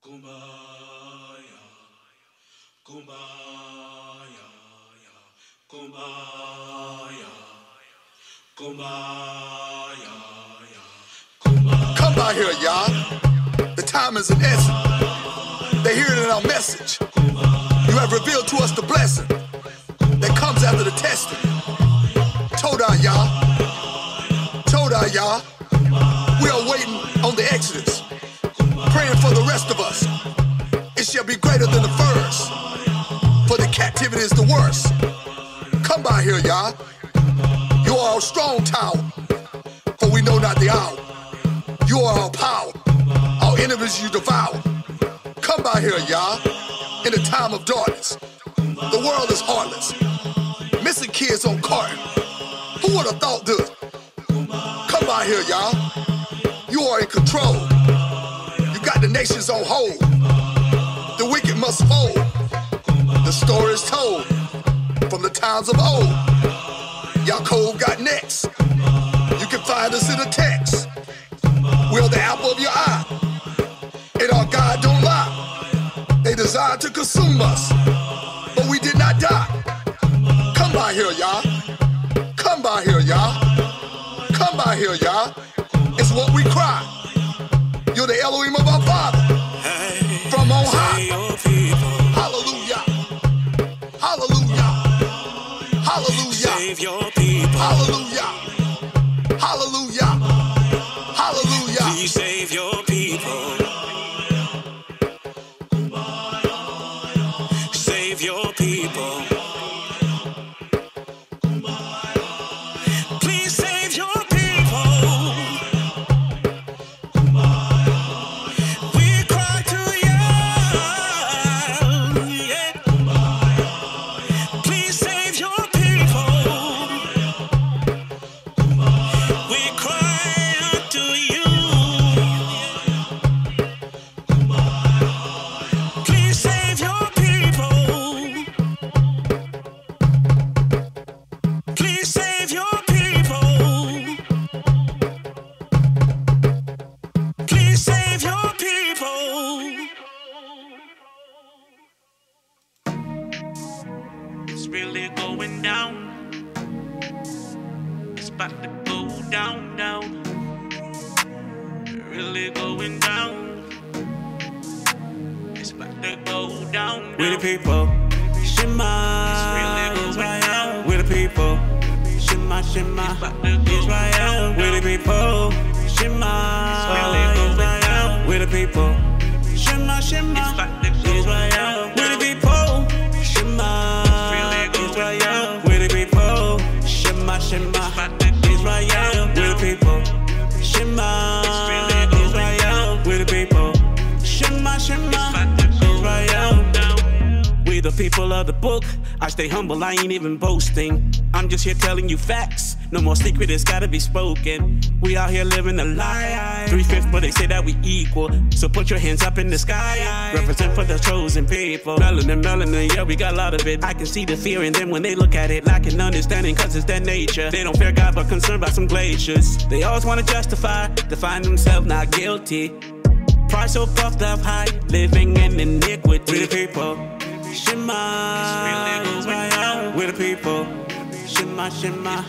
Kumbaya, kumbaya, kumbaya, kumbaya, kumbaya. Come by here, y'all. The time is an essence. They hear it in our message. You have revealed to us the blessing that comes after the testing. Toda, y'all. Toda, y'all. We are waiting on the Exodus, praying for the rest of us. It shall be greater than the first, for the captivity is the worst. Come by here, y'all. You are our strong tower, for we know not the hour. You are our power, our enemies you devour. Come by here, y'all. In a time of darkness, the world is heartless. Missing kids on carton. Who would have thought this? Come by here, y'all. You are in control. You got the nations on hold. The wicked must fold. The story is told from the times of old. Yaakov got next. You can find us in the text. We're the apple of your eye, and our God don't lie. They desired to consume us, but we did not die. Come by here, y'all. Come by here, y'all. Come by here, y'all. It's what we cry. You're the Elohim of our Father, from on high. Hallelujah. Hallelujah. Hallelujah. Save your people. Hallelujah. Hallelujah. Hallelujah. Please save your people. Save your people. Please save your people. We cry to you. Yeah. Please save your people. We cry out to you. Please save your people. Please save your people. Please save your people. It's really going down. It's about to go down, down. Really going down. It's about to go down, down. We the people, Shema, Israel. We the people, Shema, Shema, Israel. We the people, Shema, Israel. We the people, Shema, Shema, Israel. We the people, Shema, Israel. We the people, Shema, Shema, Israel. We the people, Shema, Israel. We the people, Shema, Shema, Israel. We the people of the book. I stay humble, I ain't even boasting. I'm just here telling you facts. No more secret, it's gotta be spoken. We out here living a lie. 3/5, but they say that we equal. So put your hands up in the sky. Represent for the chosen people. Melanin, yeah, we got a lot of it. I can see the fear in them when they look at it. Lacking understanding, cause it's their nature. They don't fear God, but concerned about some glaciers. They always wanna justify, define themselves not guilty. Pride so puffed up high, living in iniquity. We the people, Shema, Israel. We the people, Shema, Shema,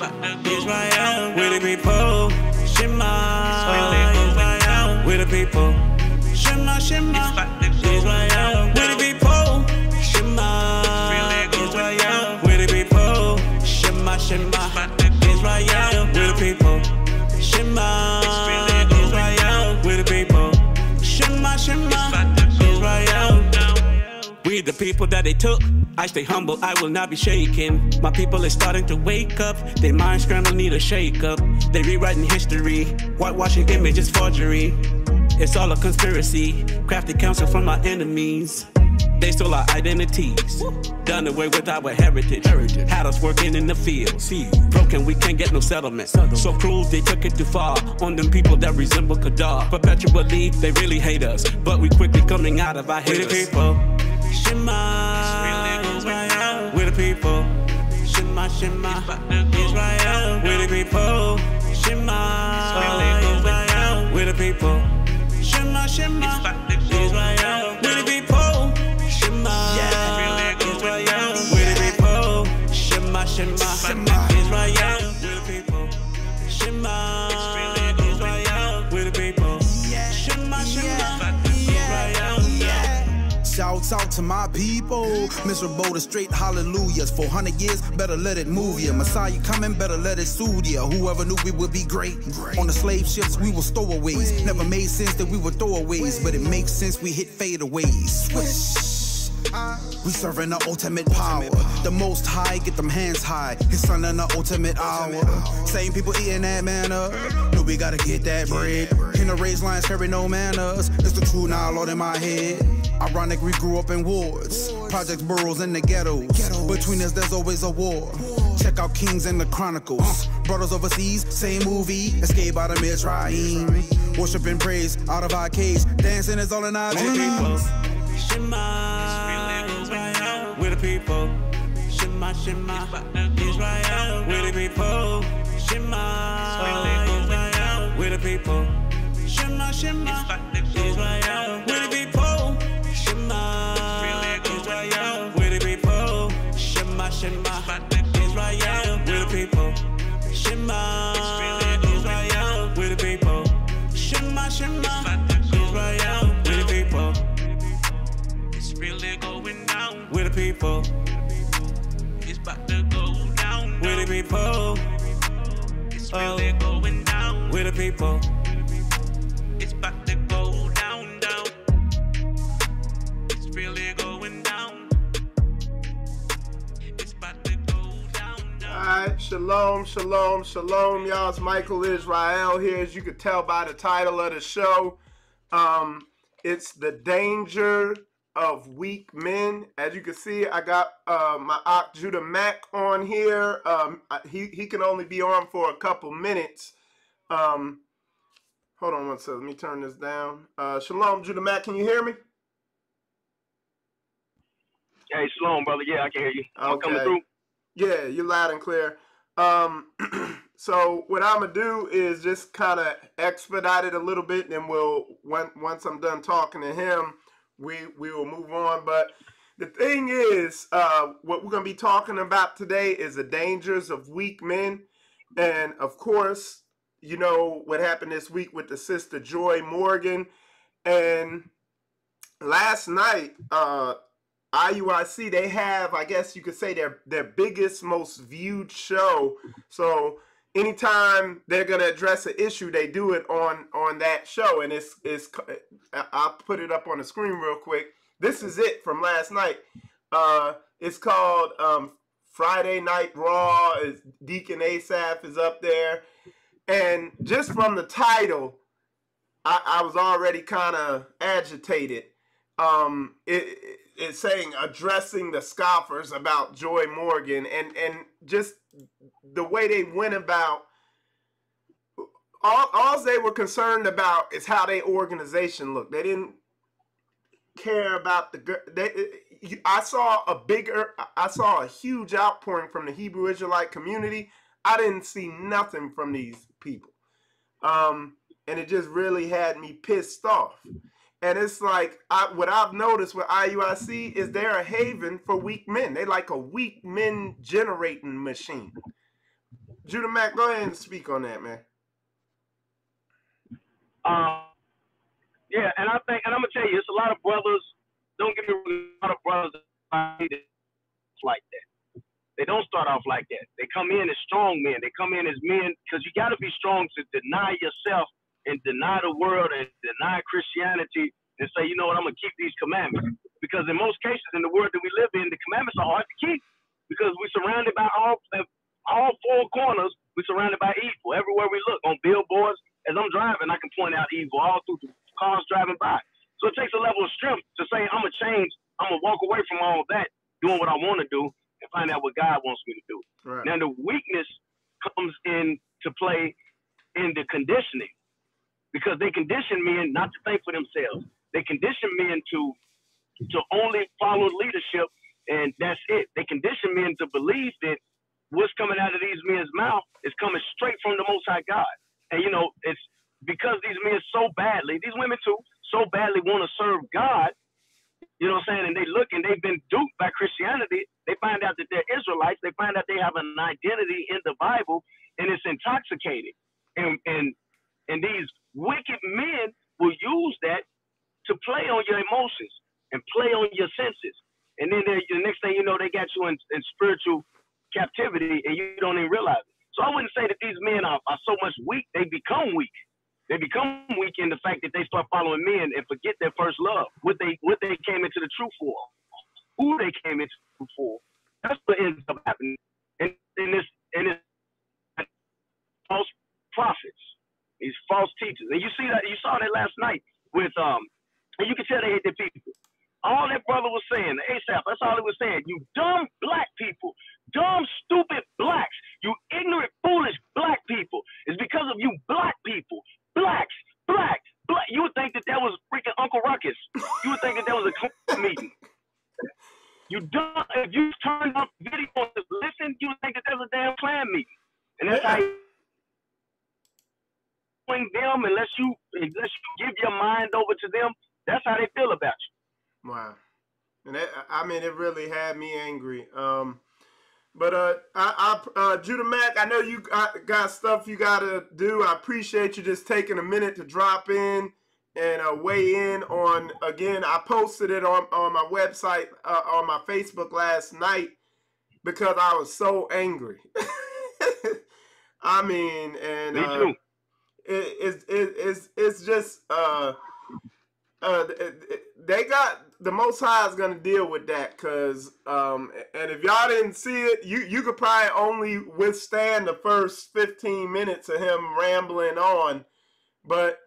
Israel. We the people, Shema, Israel. We the people, Shema, Shema, Israel. We the people, Shema, Israel. We the people, Shema, Shema, Israel. We the people, Shema, Israel. We the people, Shema, Shema, Israel. We the people that they took. I stay humble, I will not be shaken. My people is starting to wake up. Their minds scrambling, need a shake up. They rewriting history, whitewashing images, forgery. It's all a conspiracy, crafted counsel from our enemies. They stole our identities, done away with our heritage. Had us working in the fields, broken, we can't get no settlement. So cruel, they took it too far on them people that resemble Kadar. Perpetually, they really hate us, but we quickly coming out of our haters. We the people, Shema, Israel. We the people, Shema, Shema, Israel. We the people, Shema, Israel. We the people, Shema, Shema, Israel, with the people. Shema, Israel, with the people. Shema, Israel, with the people. Shema, Israel, with the people. Shema, Israel. Shouts out to my people, miserable to straight hallelujahs. 400 years, better let it move ya. Messiah coming, better let it soothe ya. Whoever knew we would be great. On the slave ships, we were stowaways. Never made sense that we were throwaways, but it makes sense we hit fadeaways. Swish. We serving the ultimate power. The most high, get them hands high. His son in the ultimate hour. Same people eating that manna. Know we gotta get that bread. In the raised lines, carry no manners. It's the truth now, Lord, in my head. Ironic, we grew up in wars. Projects, boroughs, in the ghettos. Between us, there's always a war. Check out Kings and the Chronicles. Brothers overseas, same movie. Escape out of Mitzrayim. Worship and praise out of our cage. Dancing is all in our dreams. Shema, Israel, with the people. Shema, Israel, with the people. Shema, Israel, with the people. Shema, Israel, with the people. Shema, Israel, with the people. Shema, Israel, with the people. Shema, Israel, with the people. Shema, Israel, with the people. It's really going down with the people. It's about to go down with the people. It's really going down with the people. It's about to go down, down. It's really going down. It's about to go down, down. Alright, shalom, y'all. It's Michael Israel here, as you could tell by the title of the show. It's the danger of weak men. As you can see, I got my Ock Judah Mack on here. He can only be on for a couple minutes. Hold on one second. Let me turn this down. Shalom, Judah Mack. Can you hear me? Hey, shalom, brother. Yeah, I can hear you. I'm coming Okay. through. Yeah, you're loud and clear. So what I'm gonna do is just kind of expedite it a little bit, and once I'm done talking to him, we will move on. But the thing is, what we're gonna be talking about today is the dangers of weak men, and of course, you know what happened this week with the sister Joy Morgan, and last night, IUIC, they have, I guess you could say, their biggest, most viewed show. So anytime they're gonna address an issue, they do it on that show, and it's I'll put it up on the screen real quick. This is it from last night. It's called Friday Night Raw. Deacon Asaph is up there, and just from the title, I was already kind of agitated. It's saying addressing the scoffers about Joy Morgan, and just the way they went about, all they were concerned about is how their organization looked. They didn't care about I saw a huge outpouring from the Hebrew Israelite community. I didn't see nothing from these people. And it just really had me pissed off. And it's like, what I've noticed with IUIC is they're a haven for weak men. They like a weak men generating machine. Judah Mack, go ahead and speak on that, man. Yeah, and I think, and I'm gonna tell you, it's a lot of brothers. Don't get me wrong, a lot of brothers like that. They don't start off like that. They come in as strong men. They come in as men because you got to be strong to deny yourself and deny the world and deny Christianity and say, you know what, I'm gonna keep these commandments. Because in most cases, in the world that we live in, the commandments are hard to keep because we're surrounded by all four corners. We're surrounded by evil everywhere we look. On billboards, as I'm driving, I can point out evil all through the cars driving by. So it takes a level of strength to say, I'm gonna change. I'm gonna walk away from all that, doing what I want to do, and find out what God wants me to do. Right. Now the weakness comes into play in the conditioning. Because they condition men not to think for themselves. They condition men to only follow leadership, and that's it. They condition men to believe that what's coming out of these men's mouth is coming straight from the Most High God. And, you know, it's because these men so badly, these women too, so badly want to serve God, you know what I'm saying? And they look and they've been duped by Christianity. They find out that they're Israelites. They find out they have an identity in the Bible, and it's intoxicating. And these wicked men will use that to play on your emotions and play on your senses. And then the next thing you know, they got you in spiritual captivity, and you don't even realize it. So I wouldn't say that these men are so much weak. They become weak. They become weak in the fact that they start following men and forget their first love, what they came into the truth for, who they came into the truth for. That's what ends up happening. And this false prophets, these false teachers. And you saw that last night with and you can tell they hate their people. All that brother was saying, ASAP, that's all he was saying. You dumb black people, dumb, stupid blacks, you ignorant, foolish black people. It's because of you black people. Blacks, black. You would think that was freaking Uncle Ruckus. You would think that was a club meeting. You dumb. If you turn up the video and just listen, you would think that was a damn Klan meeting. And that's how you them unless you give your mind over to them. That's how they feel about you. Wow. And that, I mean, it really had me angry. But Judah Mack, I know you got stuff you got to do. I appreciate you just taking a minute to drop in and weigh in on, again, I posted it on my website, on my Facebook last night because I was so angry. I mean, and me too. It's just, they got, the Most High is going to deal with that because, and if y'all didn't see it, you could probably only withstand the first 15 minutes of him rambling on, but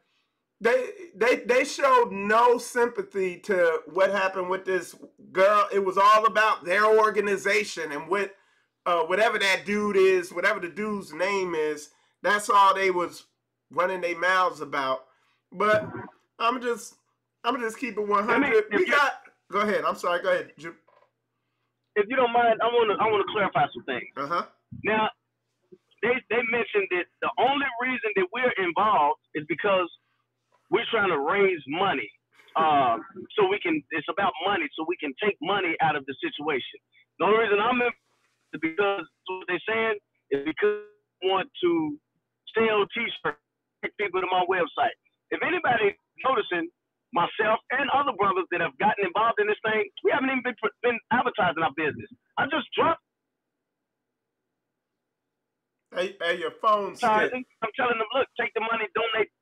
they showed no sympathy to what happened with this girl. It was all about their organization and whatever that dude is, whatever the dude's name is, that's all they was running their mouths about. But I'm just keep it 100. Go ahead. I'm sorry. Go ahead. If you don't mind, I want to clarify some things. Now, they mentioned that the only reason that we're involved is because we're trying to raise money. So we can. It's about money, so we can take money out of the situation. The only reason I'm in is because what they're saying is because we want to sell T-shirts, take people to my website. If anybody noticing, myself and other brothers that have gotten involved in this thing, we haven't even been advertising our business. I just dropped. Hey, your phone's I'm telling them, look, take the money, donate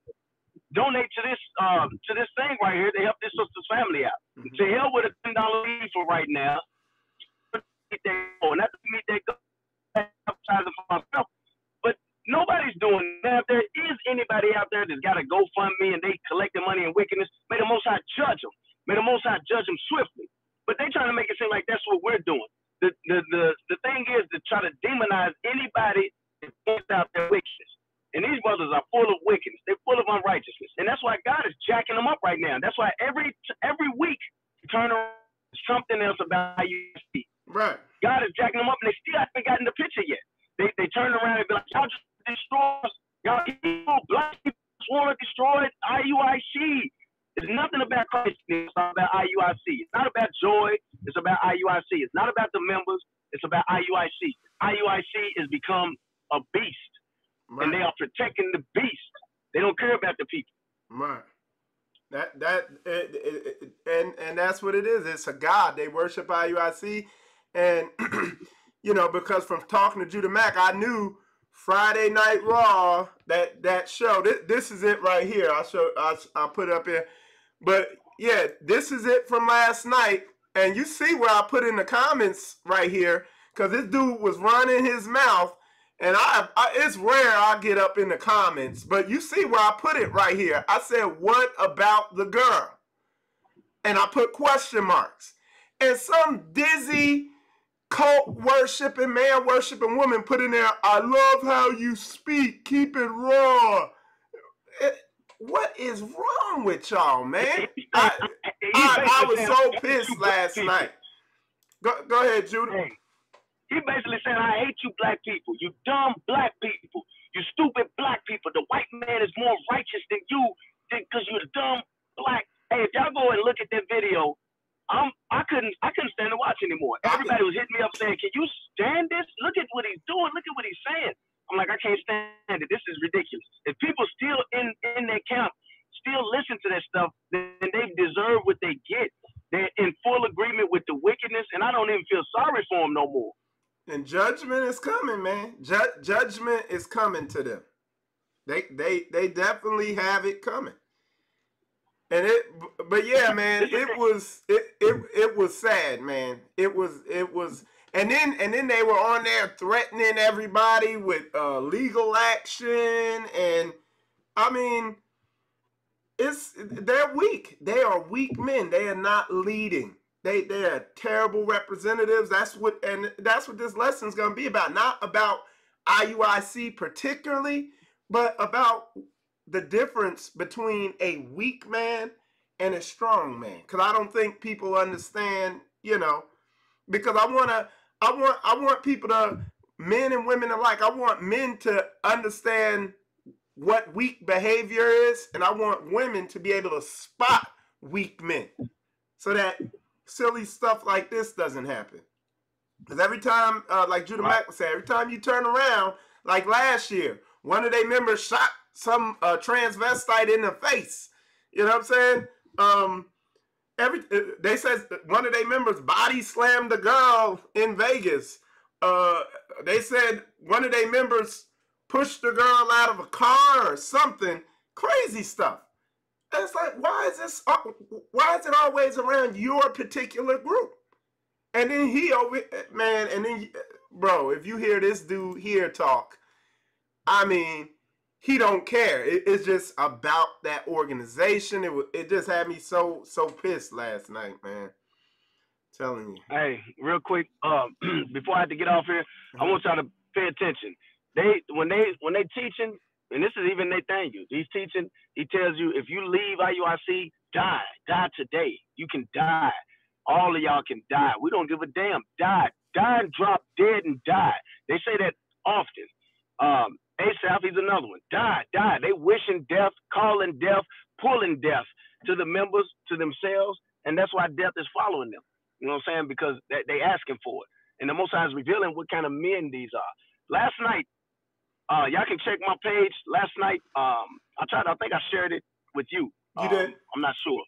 to this thing right here to help this sister's family out. To hell with a $10 fee for right now. And that's to meet that goal, advertising for myself. But nobody's doing that. If there is anybody out there that's got a GoFundMe and they collecting money in wickedness, may the Most High judge them. May the Most High judge them swiftly. But they trying to make it seem like that's what we're doing. The thing is to try to demonize anybody that points out their wickedness. And these brothers are full of wickedness. They're full of unrighteousness. And that's why God is jacking them up right now. That's why every week you turn around something else about how you speak. Right. God is jacking them up, and they still haven't gotten the picture yet. They turn around and be like, y'all just destroy us. Y'all people, black people want to destroy IUIC. It's nothing about Christ. It's about IUIC. It's not about joy. It's about IUIC. It's not about the members. It's about IUIC. IUIC has become a beast, right. And they are protecting the beast. They don't care about the people. Right. And that's what it is. It's a god. They worship IUIC, and you know, because from talking to Judah Mack, I knew Friday Night Raw, that show. This is it right here. I'll put it up here. But yeah, this is it from last night. And you see where I put in the comments right here, because this dude was running his mouth. And it's rare I get up in the comments, but you see where I put it right here. I said, what about the girl? And I put question marks. And some dizzy, cult worshiping, man worshiping woman put in there, I love how you speak, keep it raw. What is wrong with y'all, man? I was so pissed last night. Go ahead, Judah. He basically said, I hate you black people. You dumb black people. You stupid black people. The white man is more righteous than you because you're the dumb black. Hey, if y'all go and look at that video, I couldn't stand to watch anymore. Everybody was hitting me up saying, "Can you stand this? Look at what he's doing. Look at what he's saying." I'm like, I can't stand it. This is ridiculous. If people still in their camp still listen to that stuff, then they deserve what they get. They're in full agreement with the wickedness, and I don't even feel sorry for them no more. And judgment is coming, man. Judgment is coming to them. They definitely have it coming. And but yeah, man, it was sad, man. It was, and then they were on there threatening everybody with legal action, and I mean, they're weak. They are weak men. They are not leading. They are terrible representatives. That's what this lesson is going to be about. Not about IUIC particularly, but about the difference between a weak man and a strong man. Because I don't think people understand, because I want people to, men and women alike, I want men to understand what weak behavior is, and I want women to be able to spot weak men so that silly stuff like this doesn't happen. Because every time, like Judah Mack would say, every time you turn around, like last year, one of their members shot some transvestite in the face. You know what I'm saying? They said one of their members body slammed a girl in Vegas. They said one of their members pushed the girl out of a car or something. Crazy stuff. And it's like, why is it always around your particular group? And then bro, if you hear this dude here talk, I mean, he don't care. It's just about that organization. It just had me so pissed last night, man. I'm telling you. Hey, real quick, before I have to get off here, I want y'all to pay attention. When they teaching, and this is even Nathaniel, he's teaching, he tells you, if you leave IUIC, die today. You can die. All of y'all can die. We don't give a damn. Die and drop dead and die. They say that often. ASAP, he's another one. Die. They wishing death, calling death, pulling death to the members, to themselves, and that's why death is following them. You know what I'm saying? Because they asking for it. And the Most High is revealing what kind of men these are. Last night, y'all can check my page. Last night, I think I shared it with you. You did? I'm not sure.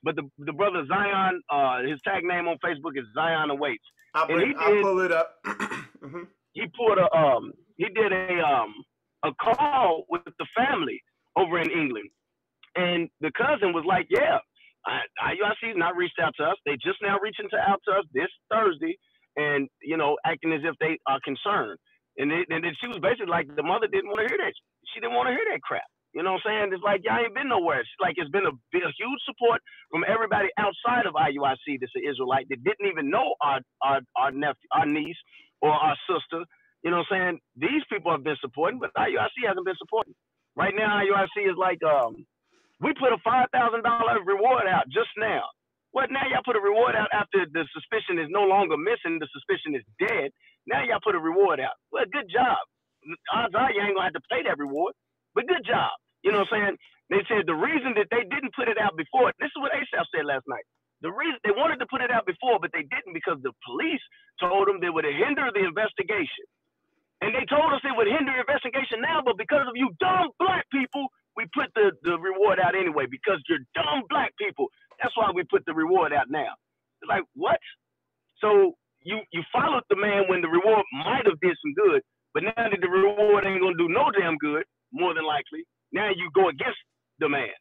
But the brother Zion, his tag name on Facebook is Zion Awaits. I'll pull it up. Mm-hmm. He did a call with the family over in England. And the cousin was like, yeah, IUIC's not reached out to us. They just now reaching out to us this Thursday and, acting as if they are concerned. And then she was basically like, the mother didn't want to hear that. She didn't want to hear that crap. You know what I'm saying? It's like, y'all ain't been nowhere. It's like it's been a huge support from everybody outside of IUIC that's an Israelite that didn't even know our nephew, our niece, or our sister. You know what I'm saying? These people have been supporting, but IUIC hasn't been supporting. Right now, IUIC is like, we put a $5,000 reward out just now. What, now y'all put a reward out after the suspicion is no longer missing, the suspicion is dead. Now y'all put a reward out. Well, good job. Odds are you ain't going to have to pay that reward, but good job. You know what I'm saying? They said the reason that they didn't put it out before, this is what ASAP said last night. The reason they wanted to put it out before, but they didn't because the police told them they would hinder the investigation. And they told us it would hinder investigation now, but because of you dumb black people, we put the reward out anyway because you're dumb black people. That's why we put the reward out now. It's like, what? So you followed the man when the reward might have did some good, but now that the reward ain't going to do no damn good, more than likely, now you go against the man.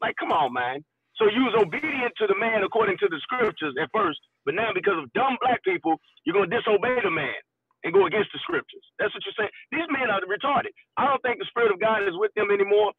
Like, come on, man. So you was obedient to the man according to the scriptures at first, but now because of dumb black people, you're going to disobey the man and go against the scriptures. That's what you're saying. These men are retarded. I don't think the Spirit of God is with them anymore.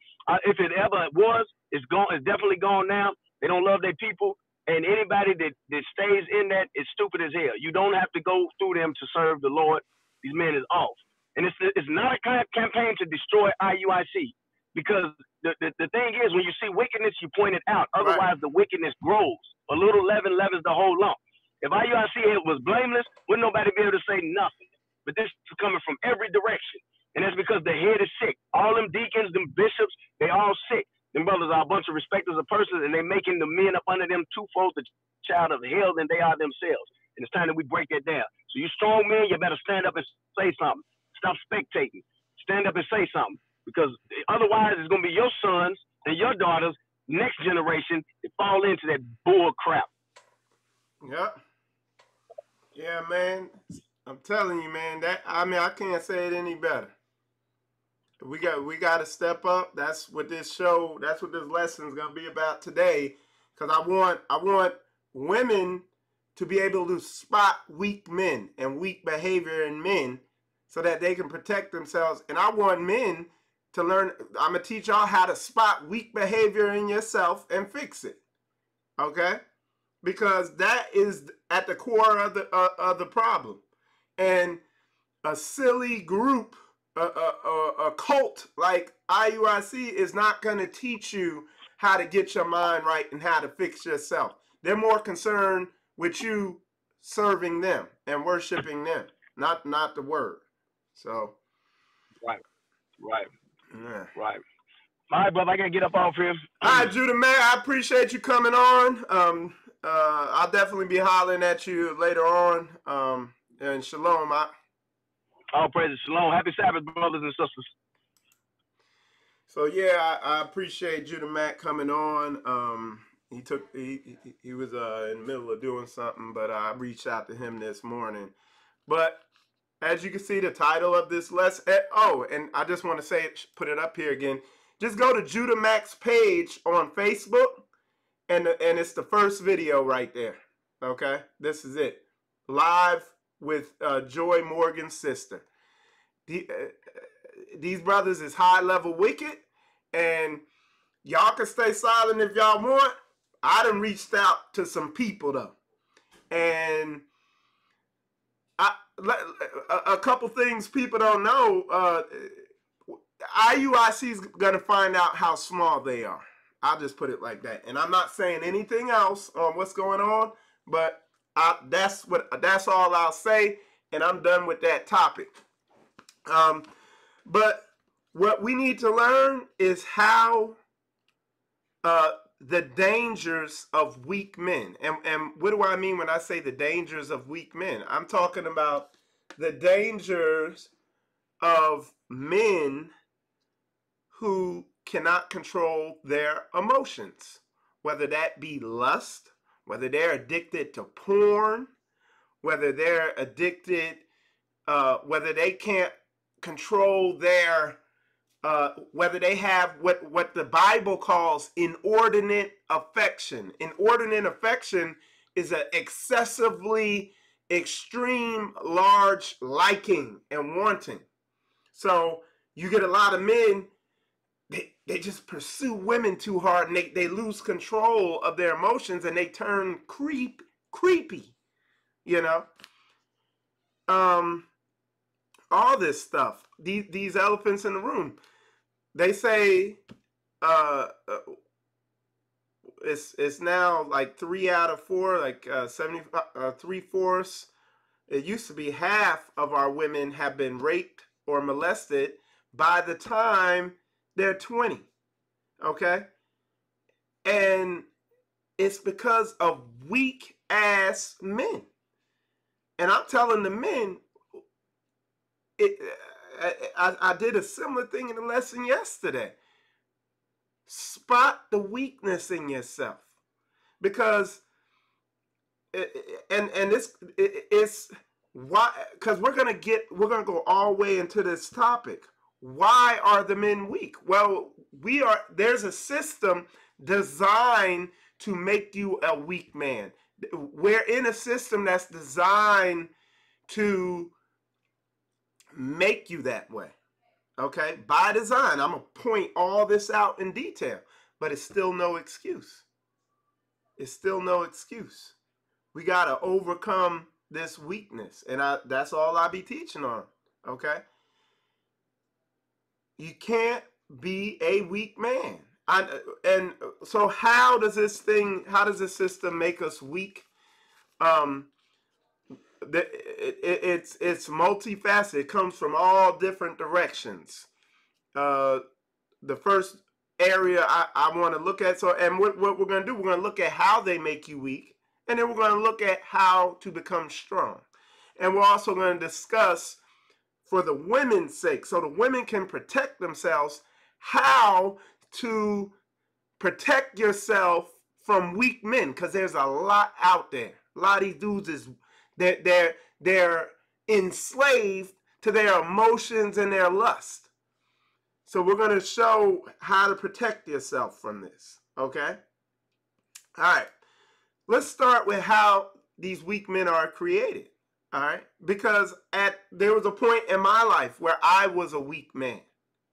If it ever was, it's gone. It's definitely gone now. They don't love their people. And anybody that stays in that is stupid as hell. You don't have to go through them to serve the Lord. These men is off. And it's not a campaign to destroy IUIC. Because the thing is, when you see wickedness, you point it out. Otherwise, the wickedness grows. A little leaven leavens the whole lump. If IUIC was blameless, wouldn't nobody be able to say nothing. But this is coming from every direction. And And that's because the head is sick. All them deacons, them bishops, they all sick. Them brothers are a bunch of respecters of persons, and they making the men up under them twofold the child of hell than they are themselves. And it's time that we break that down. So you strong men, you better stand up and say something. Stop spectating. Stand up and say something. Because otherwise it's going to be your sons and your daughters, next generation, that fall into that bull crap. Yep. Yeah, man. I'm telling you, man, I can't say it any better. We got to step up. That's what this lesson is going to be about today. Because I want women to be able to spot weak men and weak behavior in men so that they can protect themselves. And I want men to learn. I'm going to teach y'all how to spot weak behavior in yourself and fix it. Okay? Because that is at the core of the problem. And a silly group, a cult like IUIC is not going to teach you how to get your mind right and how to fix yourself. They're more concerned with you serving them and worshiping them, not the word. So, right. Yeah. Right. All right, brother, I got to get up off here. All right, Judah, man, I appreciate you coming on. I'll definitely be hollering at you later on. And shalom. All praises. Shalom. Happy Sabbath, brothers and sisters. So yeah, I appreciate Judah Mack coming on. He was in the middle of doing something, but I reached out to him this morning. But as you can see, the title of this lesson. Oh, and I just want to say, put it up here again. Just go to Judah Mack's page on Facebook, and it's the first video right there. Okay, this is it, live with Joy Morgan's sister. These brothers is high level wicked, and y'all can stay silent if y'all want. I done reached out to some people though, and a couple things people don't know. IUIC is gonna find out how small they are. I'll just put it like that, and I'm not saying anything else on what's going on, but that's all I'll say, and I'm done with that topic. But what we need to learn is how the dangers of weak men. And what do I mean when I say the dangers of weak men? I'm talking about the dangers of men who cannot control their emotions, whether that be lust, whether they're addicted to porn, whether they're addicted, whether they can't control their, whether they have what the Bible calls inordinate affection. Inordinate affection is an excessively extreme large liking and wanting. So you get a lot of men, they just pursue women too hard, and they lose control of their emotions, and they turn creepy, you know. All this stuff, these elephants in the room. They say it's now like 3 out of 4, like 3/4. It used to be half of our women have been raped or molested by the time they're 20. Okay? And it's because of weak ass men. And I'm telling the men, I did a similar thing in the lesson yesterday. Spot the weakness in yourself, because it's why, because we're gonna go all the way into this topic. Why are the men weak? Well, there's a system designed to make you a weak man. We're in a system that's designed to make you that way. Okay, by design. I'm gonna point all this out in detail, but it's still no excuse. It's still no excuse. We gotta overcome this weakness, and that's all I be teaching on. Okay, you can't be a weak man. And so how does this system make us weak? it's multifaceted. It comes from all different directions. The first area I want to look at, and what we're going to do, we're going to look at how they make you weak, and then we're going to look at how to become strong. And we're also going to discuss, for the women's sake, so the women can protect themselves, how to protect yourself from weak men, because there's a lot out there. A lot of these dudes they're enslaved to their emotions and their lust. So we're going to show how to protect yourself from this, okay? All right. Let's start with how these weak men are created, all right? Because there was a point in my life where I was a weak man,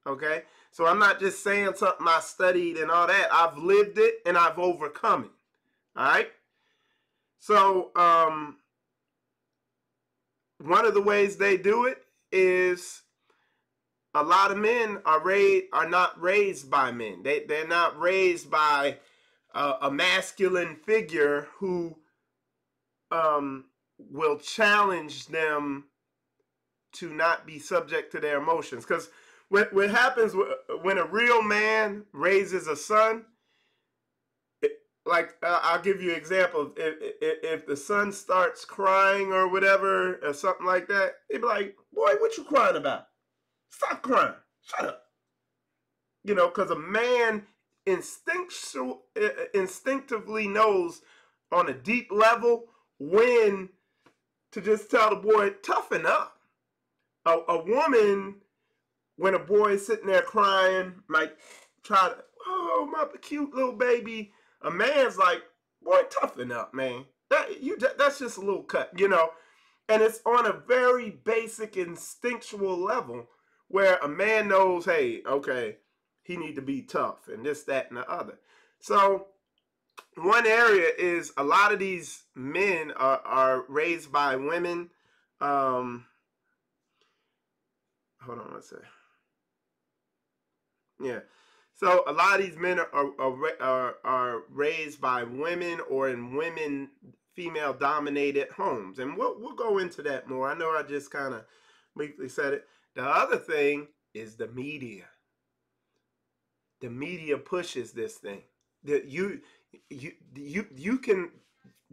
okay? So I'm not just saying something I studied and all that. I've lived it and I've overcome it, all right? So one of the ways they do it is a lot of men are not raised by men. They're not raised by a masculine figure who will challenge them to not be subject to their emotions. Because what happens when a real man raises a son, I'll give you an example. If the son starts crying or whatever, or something like that, he'd be like, boy, what you crying about? Stop crying. Shut up. You know, because a man instinctively knows on a deep level when to just tell the boy, toughen up. A woman, when a boy is sitting there crying, might try to, oh, my cute little baby. A man's like, boy, toughen up, man. That's just a little cut, you know. And it's on a very basic instinctual level where a man knows, hey, okay, he need to be tough and this, that, and the other. So one area is a lot of these men are raised by women. Hold on one second. Yeah. So a lot of these men are raised by women or in female-dominated homes. And we'll go into that more. I know I just kind of briefly said it. The other thing is the media. The media pushes this thing. That you can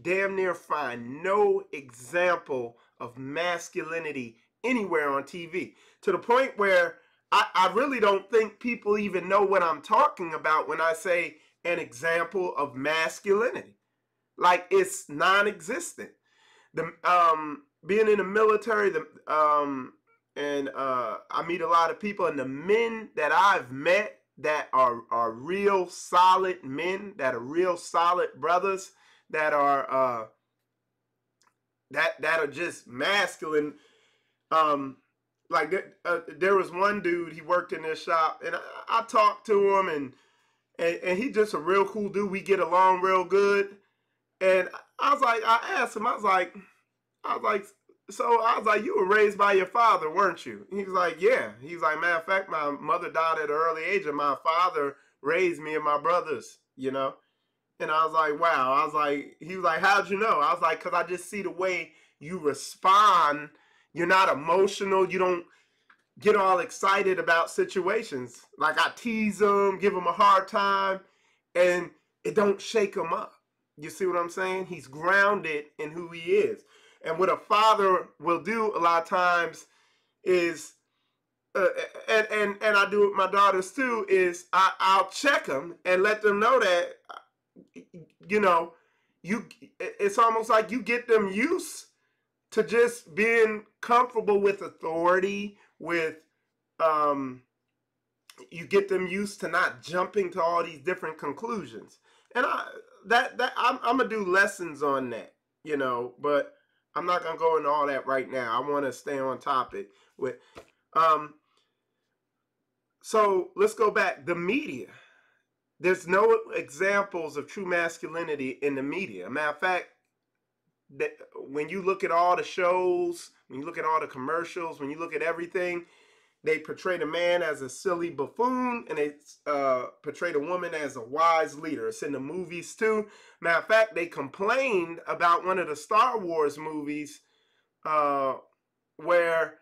damn near find no example of masculinity anywhere on TV, to the point where I really don't think people even know what I'm talking about when I say an example of masculinity. Like, it's non-existent. Being in the military, I meet a lot of people, and the men that I've met that are real solid men, that are real solid brothers, that are just masculine. There was one dude, he worked in this shop, and I talked to him, and he just a real cool dude. We get along real good. And I asked him, I was like, you were raised by your father, weren't you? He was like, yeah. He was like, matter of fact, my mother died at an early age, and my father raised me and my brothers, you know? And I was like, wow. He was like, how'd you know? I was like, because I just see the way you respond. You're not emotional. You don't get all excited about situations. Like, I tease him, give him a hard time, and it don't shake him up. You see what I'm saying? He's grounded in who he is. And what a father will do a lot of times is, and I do it with my daughters too, is I'll check them and let them know that, you know, it's almost like you get them used to just being comfortable with authority, with, you get them used to not jumping to all these different conclusions. And I'm gonna do lessons on that, you know, but I'm not gonna go into all that right now. I want to stay on topic with, so let's go back. The media. There's no examples of true masculinity in the media. Matter of fact, that when you look at all the shows, when you look at all the commercials, when you look at everything, they portray the man as a silly buffoon, and they portray the woman as a wise leader. It's in the movies too. Matter of fact, they complained about one of the Star Wars movies where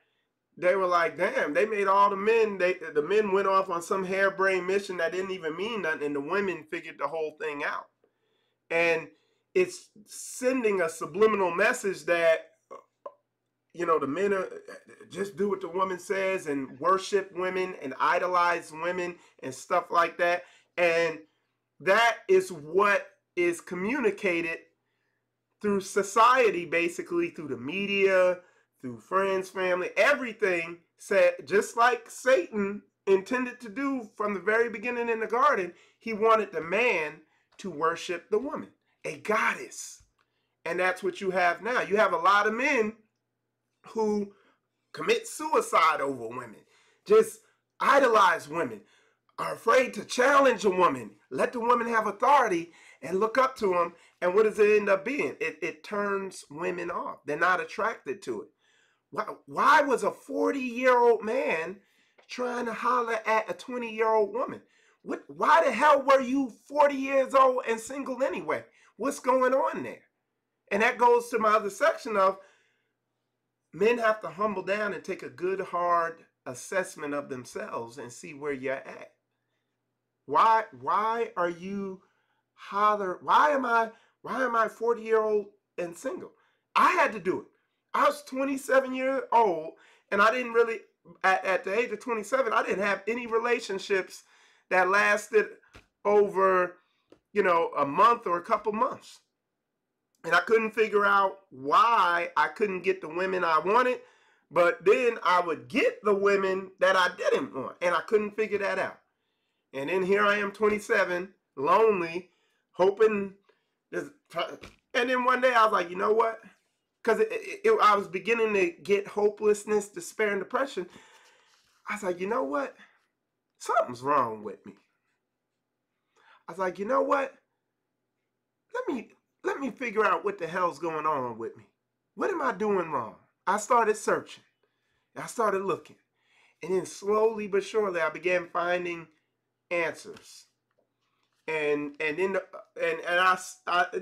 they were like, damn, they made all the men, the men went off on some harebrained mission that didn't even mean nothing, and the women figured the whole thing out. And it's sending a subliminal message that, you know, the men are, just do what the woman says and worship women and idolize women and stuff like that. And that is what is communicated through society, basically, through the media, through friends, family, everything said, just like Satan intended to do from the very beginning in the garden. He wanted the man to worship the woman, a goddess. And that's what you have now. You have a lot of men who commit suicide over women, just idolize women, are afraid to challenge a woman, let the woman have authority and look up to them. And what does it end up being? It turns women off. They're not attracted to it. Why was a 40-year-old man trying to holler at a 20-year-old woman? Why the hell were you 40 years old and single anyway? What's going on there? And that goes to my other section of men have to humble down and take a good, hard assessment of themselves and see where you're at. Why are you why am I 40-year-old and single? I had to do it. I was 27 years old, and I didn't really, at the age of 27, I didn't have any relationships that lasted over, you know, a month or a couple months. And I couldn't figure out why I couldn't get the women I wanted, but then I would get the women that I didn't want, and I couldn't figure that out. And then here I am, 27, lonely, hoping. And then one day I was like, you know what? Because I was beginning to get hopelessness, despair, and depression. I was like, you know what? Something's wrong with me. I was like, you know what? Let me figure out what the hell's going on with me. What am I doing wrong? I started searching. I started looking. And then slowly but surely I began finding answers. And then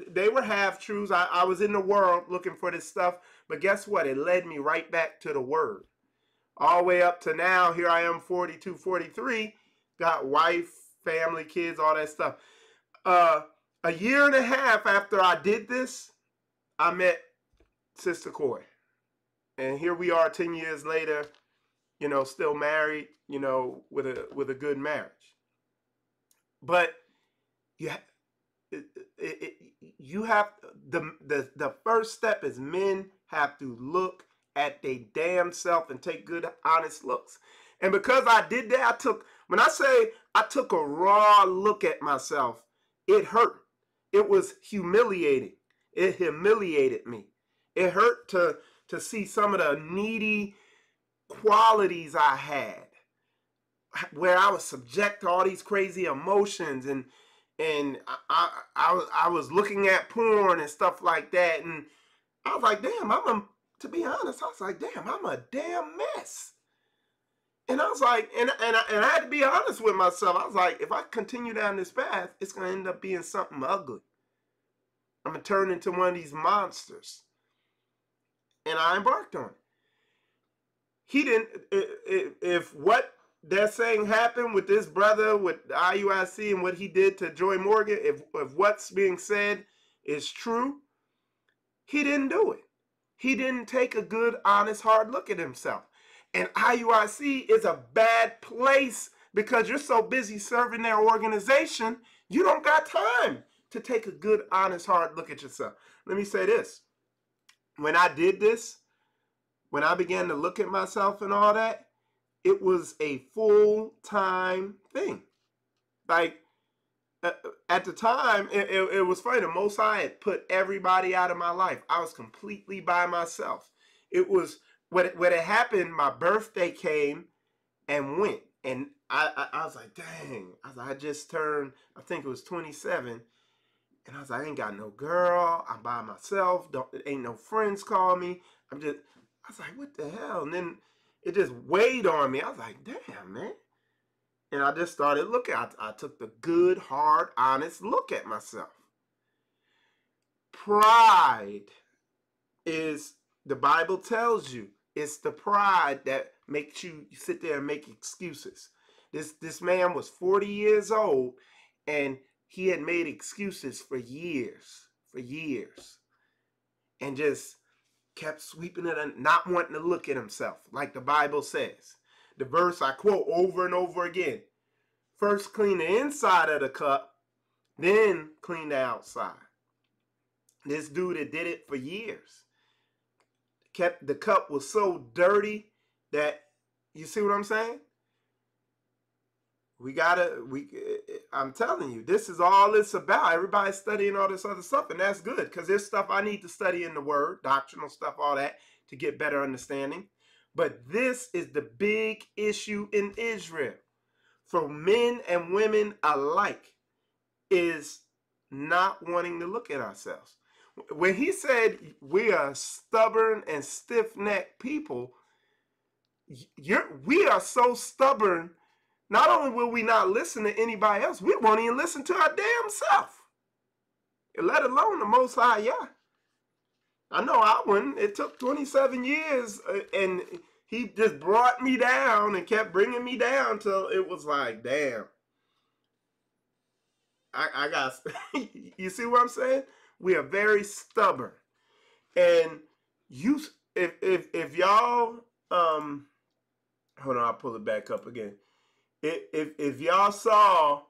they were half truths. I was in the world looking for this stuff, but guess what? It led me right back to the word. All the way up to now, here I am, 42, 43, got wife, family, kids, all that stuff. A year and a half after I did this, I met Sister Coy. And here we are 10 years later, you know, still married, you know, with a good marriage. But you have the first step is men have to look at their damn self and take good, honest looks. And because I did that, I took a raw look at myself, it hurt. It was humiliating. It humiliated me. It hurt to see some of the needy qualities I had, where I was subject to all these crazy emotions, and I was looking at porn and stuff like that, and I was like, damn, to be honest, I was like, damn, I'm a damn mess. And I was like, and I had to be honest with myself. I was like, if I continue down this path, it's going to end up being something ugly. I'm going to turn into one of these monsters. And I embarked on it. He didn't, if what they're saying happened with this brother, with the IUIC and what he did to Joy Morgan, if what's being said is true, he didn't do it. He didn't take a good, honest, hard look at himself. And IUIC is a bad place because you're so busy serving their organization, you don't got time to take a good, honest, hard look at yourself. Let me say this. When I did this, when I began to look at myself and all that, it was a full-time thing. Like, at the time, it was funny. The Most High had put everybody out of my life. I was completely by myself. It was, when it happened, my birthday came and went. And I was like, dang. I just turned, I think it was 27. And I was like, I ain't got no girl. I'm by myself. Ain't no friends call me. I was like, what the hell? And then it just weighed on me. I was like, damn, man. And I just started looking. I took the good, hard, honest look at myself. Pride is The Bible tells you it's the pride that makes you sit there and make excuses. This man was 40 years old, and he had made excuses for years, and just kept sweeping it and not wanting to look at himself, like the Bible says. The verse I quote over and over again: first clean the inside of the cup, then clean the outside. This dude had did it for years. The cup was so dirty that, you see what I'm saying? I'm telling you, this is all it's about. Everybody's studying all this other stuff, and that's good, because there's stuff I need to study in the Word, doctrinal stuff, all that, to get better understanding. But this is the big issue in Israel, for men and women alike, is not wanting to look at ourselves. When he said we are stubborn and stiff-necked people, we are so stubborn. Not only will we not listen to anybody else, we won't even listen to our damn self, let alone the Most High Yah. I know I wouldn't. It took 27 years, and he just brought me down and kept bringing me down till it was like, damn. I got, you see what I'm saying? We are very stubborn. And if y'all, hold on, I'll pull it back up again. If y'all saw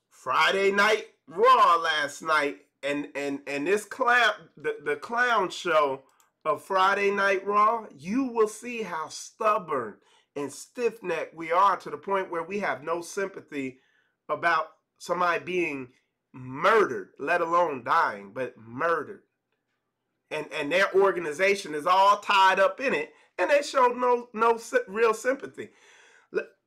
Friday Night Raw last night, and this the clown show of Friday Night Raw, you will see how stubborn and stiff-necked we are, to the point where we have no sympathy about somebody being murdered, let alone dying, but murdered. And their organization is all tied up in it, and they showed no real sympathy.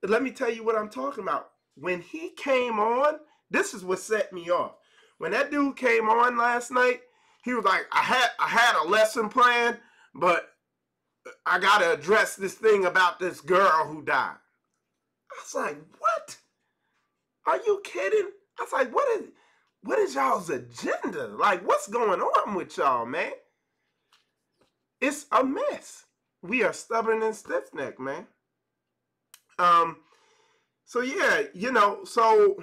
Let me tell you what I'm talking about. When he came on, this is what set me off. When that dude came on last night, he was like, I had a lesson plan, but I got to address this thing about this girl who died. I was like, what? Are you kidding? I was like, what is y'all's agenda? Like, what's going on with y'all, man? It's a mess. We are stubborn and stiff-necked, man. So yeah, you know, so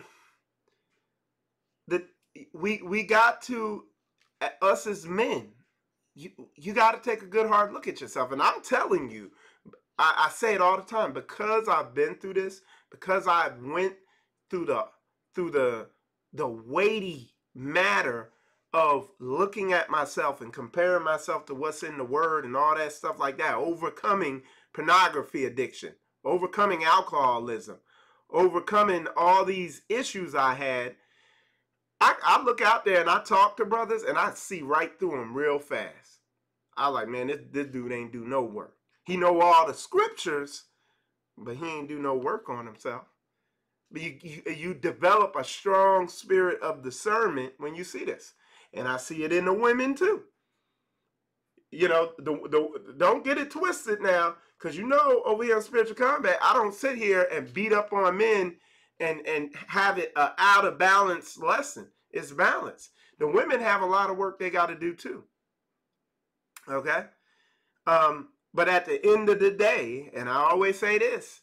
we got to, us as men, you got to take a good hard look at yourself. And I'm telling you, I say it all the time, because I've been through this, because I went through the weighty matter of looking at myself and comparing myself to what's in the Word and all that stuff like that, overcoming pornography addiction, overcoming alcoholism, overcoming all these issues I had. I look out there and I talk to brothers and I see right through them real fast. I like, man, this dude ain't do no work. He know all the scriptures, but he ain't do no work on himself. But you develop a strong spirit of discernment when you see this. And I see it in the women too. You know, don't get it twisted now, because you know, over here on Spiritual Combat, I don't sit here and beat up on men and have it an out of balance lesson. It's balanced. The women have a lot of work they got to do too. Okay? But at the end of the day, and I always say this,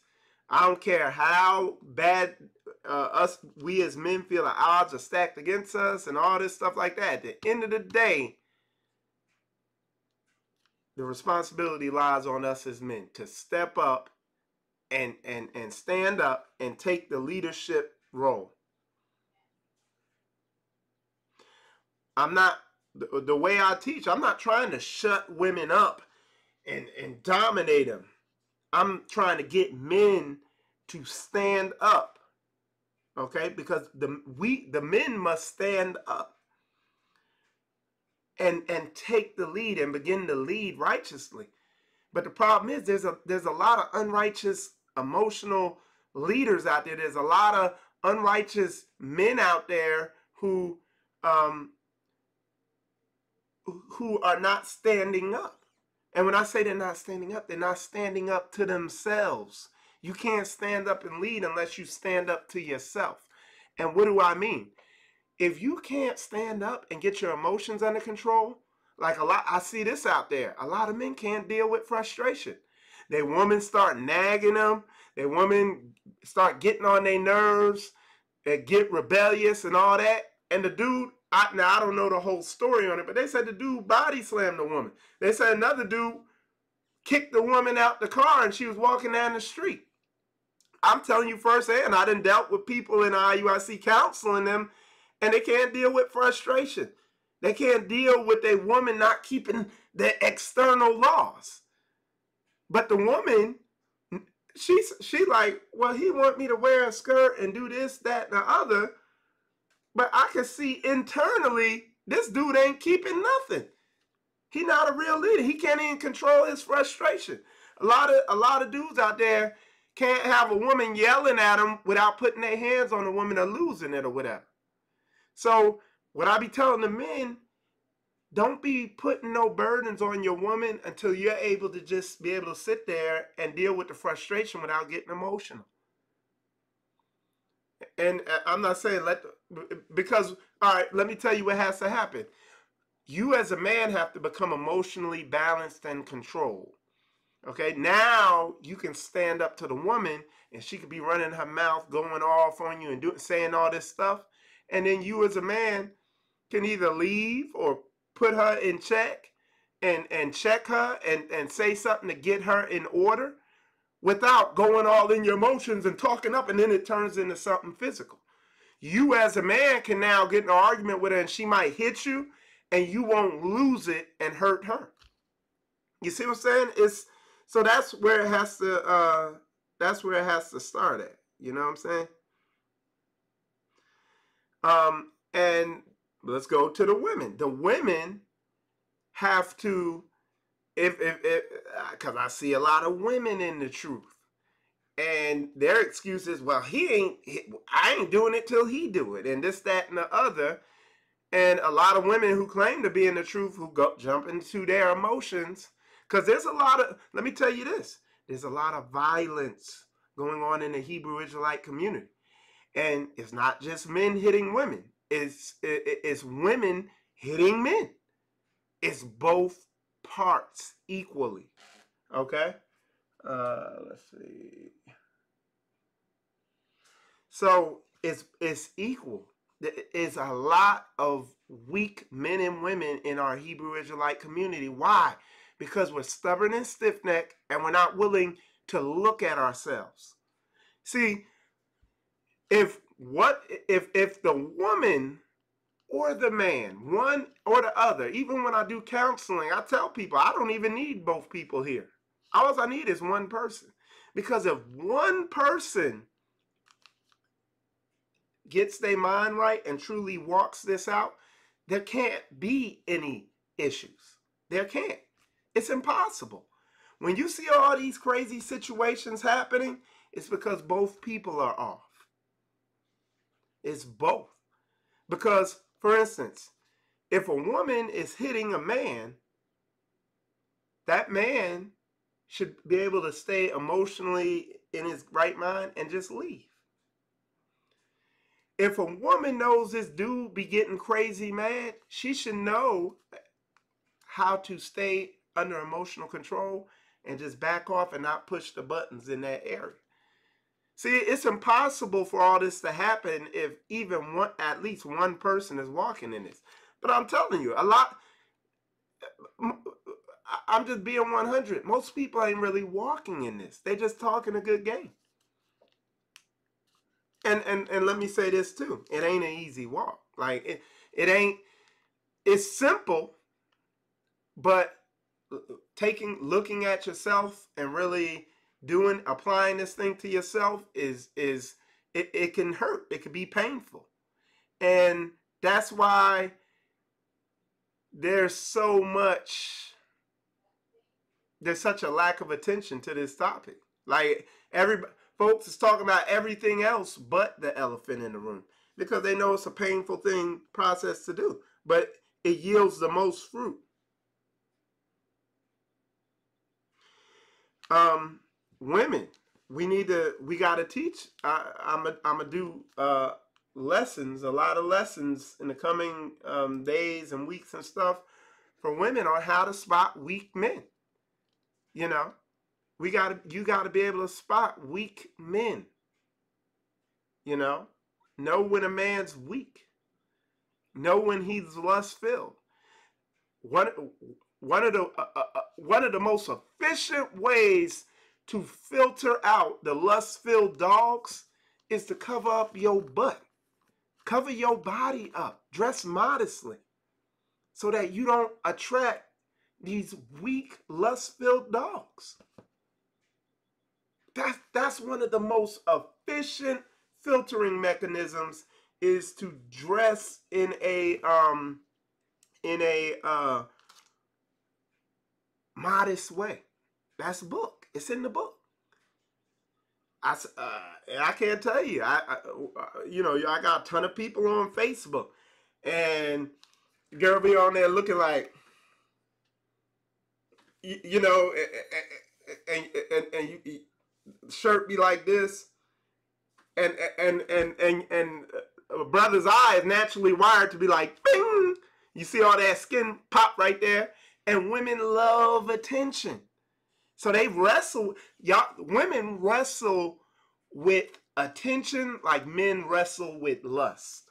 I don't care how bad we as men feel the odds are stacked against us and all this stuff like that. At the end of the day, the responsibility lies on us as men to step up and stand up and take the leadership role. I'm not, the way I teach, I'm not trying to shut women up and dominate them. I'm trying to get men to stand up, okay? Because the men must stand up and take the lead and begin to lead righteously. But the problem is there's a lot of unrighteous emotional leaders out there. There's a lot of unrighteous men out there who are not standing up. And when I say they're not standing up to themselves. You can't stand up and lead unless you stand up to yourself. And what do I mean? If you can't stand up and get your emotions under control, like I see this out there. A lot of men can't deal with frustration. Their women start nagging them. Their women start getting on their nerves and get rebellious and all that. And the dude, now I don't know the whole story on it, but they said the dude body slammed the woman. They said another dude kicked the woman out the car and she was walking down the street. I'm telling you firsthand, I done dealt with people in IUIC counseling them, and they can't deal with frustration. They can't deal with a woman not keeping the external laws. But the woman, she like, well, he want me to wear a skirt and do this, that, and the other. But I can see internally, this dude ain't keeping nothing. He not a real leader. He can't even control his frustration. A lot of dudes out there can't have a woman yelling at them without putting their hands on the woman or losing it or whatever. So what I be telling the men, don't be putting no burdens on your woman until you're able to just be able to sit there and deal with the frustration without getting emotional. And I'm not saying because, all right, let me tell you what has to happen. You as a man have to become emotionally balanced and controlled. Okay, now you can stand up to the woman and she could be running her mouth, going off on you and saying all this stuff. And then you as a man can either leave or put her in check and check her and say something to get her in order without going all in your emotions and talking up, and then it turns into something physical. You as a man can now get in an argument with her and she might hit you and you won't lose it and hurt her. You see what I'm saying? So that's where it has to start at. You know what I'm saying? And let's go to the women. The women have to, because I see a lot of women in the truth, and their excuse is, well, I ain't doing it till he do it, and this, that, and the other. And a lot of women who claim to be in the truth who jump into their emotions, because there's a lot of, let me tell you this, there's a lot of violence going on in the Hebrew Israelite community. And it's not just men hitting women. It's women hitting men. It's both parts equally. Okay? Let's see. So it's equal. There's a lot of weak men and women in our Hebrew Israelite community. Why? Because we're stubborn and stiff-necked and we're not willing to look at ourselves. See, if the woman or the man, one or the other, even when I do counseling, I tell people I don't even need both people here. All I need is one person. Because if one person gets their mind right and truly walks this out, there can't be any issues. There can't. It's impossible. When you see all these crazy situations happening, it's because both people are off. It's both. Because, for instance, if a woman is hitting a man, that man should be able to stay emotionally in his right mind and just leave. If a woman knows this dude be getting crazy mad, she should know how to stay under emotional control and just back off and not push the buttons in that area. See, it's impossible for all this to happen if even at least one person is walking in this. But I'm telling you, I'm just being 100. Most people ain't really walking in this. They just talking a good game. And let me say this too. It ain't an easy walk. Like it ain't, it's simple, but looking at yourself and really applying this thing to yourself it can hurt. It can be painful. And that's why there's such a lack of attention to this topic. Like folks is talking about everything else but the elephant in the room because they know it's a painful process to do, but it yields the most fruit. Women, we got to teach. I'm gonna do lessons, a lot of lessons in the coming days and weeks and stuff for women on how to spot weak men. You know, you gotta be able to spot weak men. You know when a man's weak. Know when he's lust-filled. One of the most efficient ways to filter out the lust-filled dogs is to cover up your butt. Cover your body up. Dress modestly so that you don't attract these weak, lust-filled dogs. That's one of the most efficient filtering mechanisms, is to dress in a modest way. That's a book. It's in the book. I can't tell you. I got a ton of people on Facebook, and girl be on there looking like, and you, shirt be like this, and a brother's eye is naturally wired to be like, bing. You see all that skin pop right there, and women love attention. So they wrestle, women wrestle with attention like men wrestle with lust.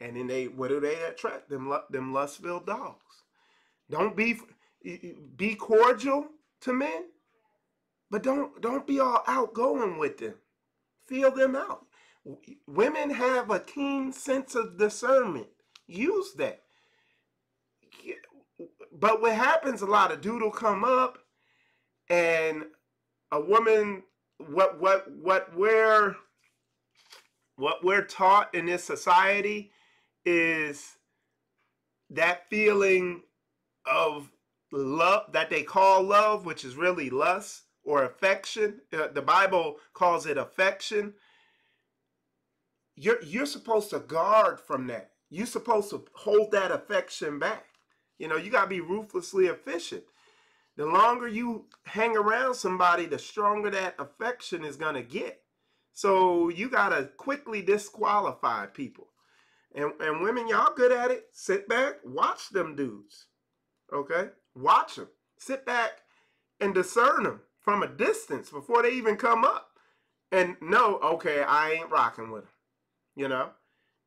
And then what do they attract? Them lust-filled dogs. Don't be cordial to men, but don't be all outgoing with them. Feel them out. Women have a keen sense of discernment. Use that. But what happens, a lot of dude will come up, and a woman, what we're taught in this society is that feeling of love that they call love, which is really lust or affection. The Bible calls it affection. You're supposed to guard from that. You're supposed to hold that affection back. You got to be ruthlessly efficient. The longer you hang around somebody, the stronger that affection is going to get. So you got to quickly disqualify people. And women, y'all good at it. Sit back, watch them dudes. Okay? Watch them. Sit back and discern them from a distance before they even come up. And know, okay, I ain't rocking with them.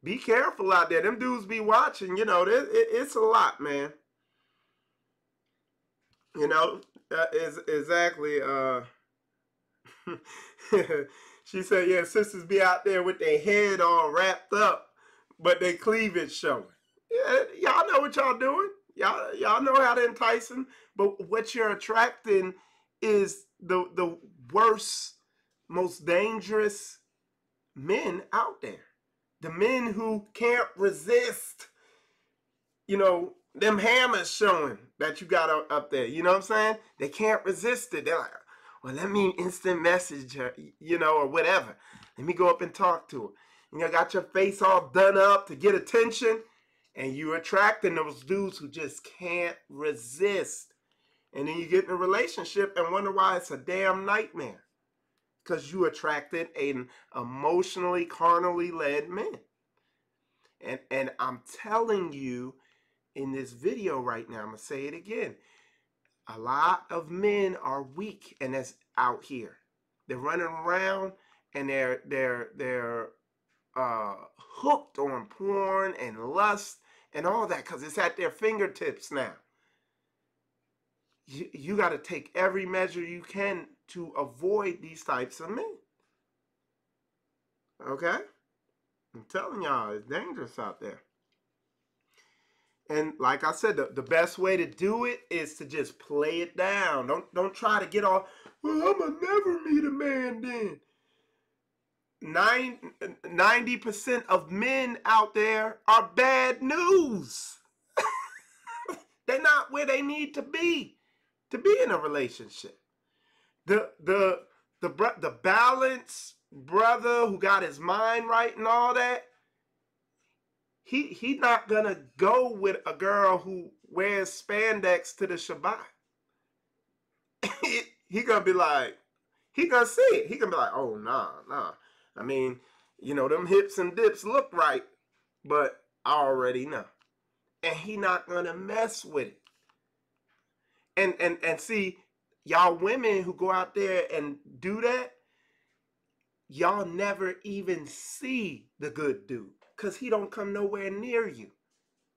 Be careful out there. Them dudes be watching. It's a lot, man. Exactly. She said, yeah, sisters be out there with their head all wrapped up, but they cleavage showing. Yeah, y'all know what y'all doing. Y'all know how to entice them. But what you're attracting is the worst, most dangerous men out there. The men who can't resist, them hammers showing that you got up there. You know what I'm saying? They can't resist it. They're like, well, let me instant message her, or whatever. Let me go up and talk to her. Got your face all done up to get attention, and you're attracting those dudes who just can't resist. And then you get in a relationship and wonder why it's a damn nightmare. Because you attracted an emotionally, carnally led man. And I'm telling you in this video right now, I'm going to say it again. A lot of men are weak and that's out here. They're running around and they're hooked on porn and lust and all that because it's at their fingertips now. You got to take every measure you can to avoid these types of men. Okay? I'm telling y'all, it's dangerous out there. And like I said, the best way to do it is to just play it down. Don't try to get all, well, I'ma never meet a man then. 90% of men out there are bad news. They're not where they need to be in a relationship. The balanced brother who got his mind right and all that, he not gonna go with a girl who wears spandex to the Shabbat. He gonna be like, he gonna see it. He gonna be like, oh, nah. I mean, them hips and dips look right, but I already know. and he not gonna mess with it. And see, y'all women who go out there and do that, y'all never even see the good dude, because he don't come nowhere near you,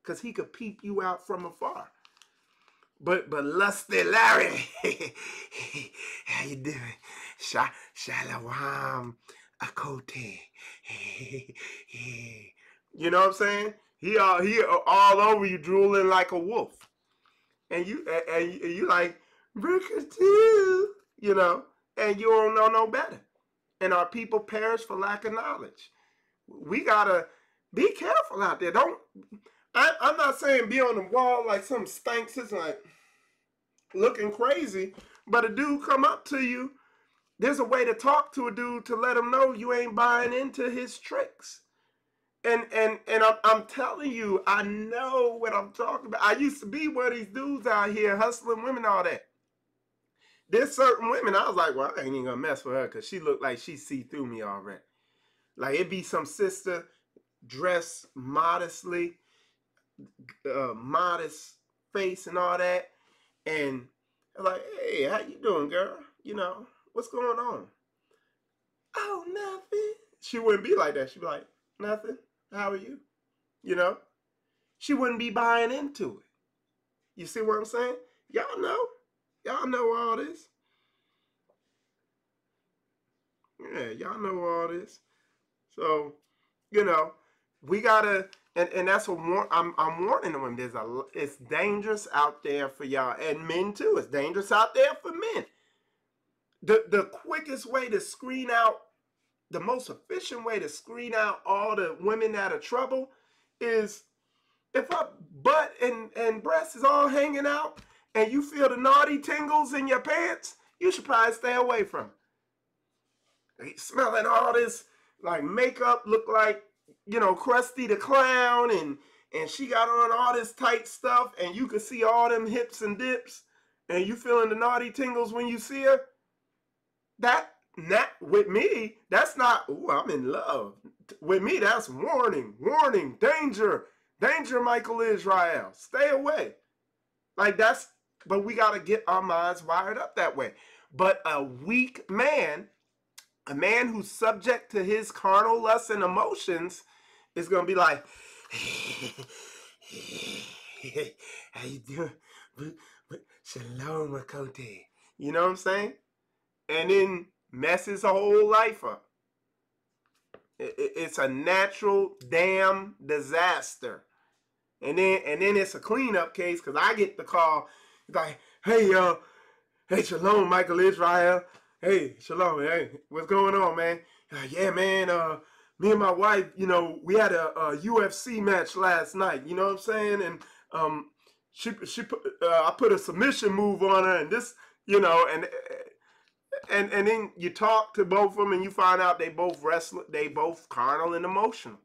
because he could peep you out from afar. But Lusty Larry, how you doing? Shalom, Akote. You know what I'm saying? He all over you, drooling like a wolf, and you like Brickatoo, you know, and you don't know no better. And our people perish for lack of knowledge. We gotta be careful out there. I'm not saying be on the wall like some stanks is like looking crazy, but a dude come up to you, there's a way to talk to a dude to let him know you ain't buying into his tricks. And I'm telling you, I know what I'm talking about. I used to be one of these dudes out here hustling women, all that. There's certain women, I was like, well, I ain't even gonna mess with her because she looked like she see through me already. Like it'd be some sister dressed modestly, modest face and all that. And I'm like, hey, how you doing, girl? You know, what's going on? Oh, nothing. She wouldn't be like that. She'd be like, nothing. How are you? You know? She wouldn't be buying into it. You see what I'm saying? Y'all know. Y'all know all this. Yeah, y'all know all this. So, you know, we gotta, and that's what I'm warning them. It's dangerous out there for y'all, and men too. It's dangerous out there for men. The quickest way to screen out, the most efficient way to screen out all the women that are trouble is if her butt and breast is all hanging out and you feel the naughty tingles in your pants, you should probably stay away from it. Smelling all this like makeup, look like, you know, Krusty the Clown, and she got on all this tight stuff and you can see all them hips and dips and you feeling the naughty tingles when you see her. That, not with me, that's not, ooh, I'm in love. With me, that's warning, warning, danger, danger, Michael Israel. Stay away. Like that's, but we got to get our minds wired up that way. But a weak man, a man who's subject to his carnal lusts and emotions, is going to be like, how you doing? Shalom, Makote. You know what I'm saying? And then mess his whole life up. It's a natural damn disaster. And then it's a cleanup case because I get the call. It's like, hey, Shalom, Michael Israel. Hey, Shalom, hey, what's going on, man? Yeah, man, me and my wife, you know, we had a UFC match last night, you know what I'm saying? And I put a submission move on her, and this, you know, and then you talk to both of them and you find out they both wrestle, they both carnal and emotional.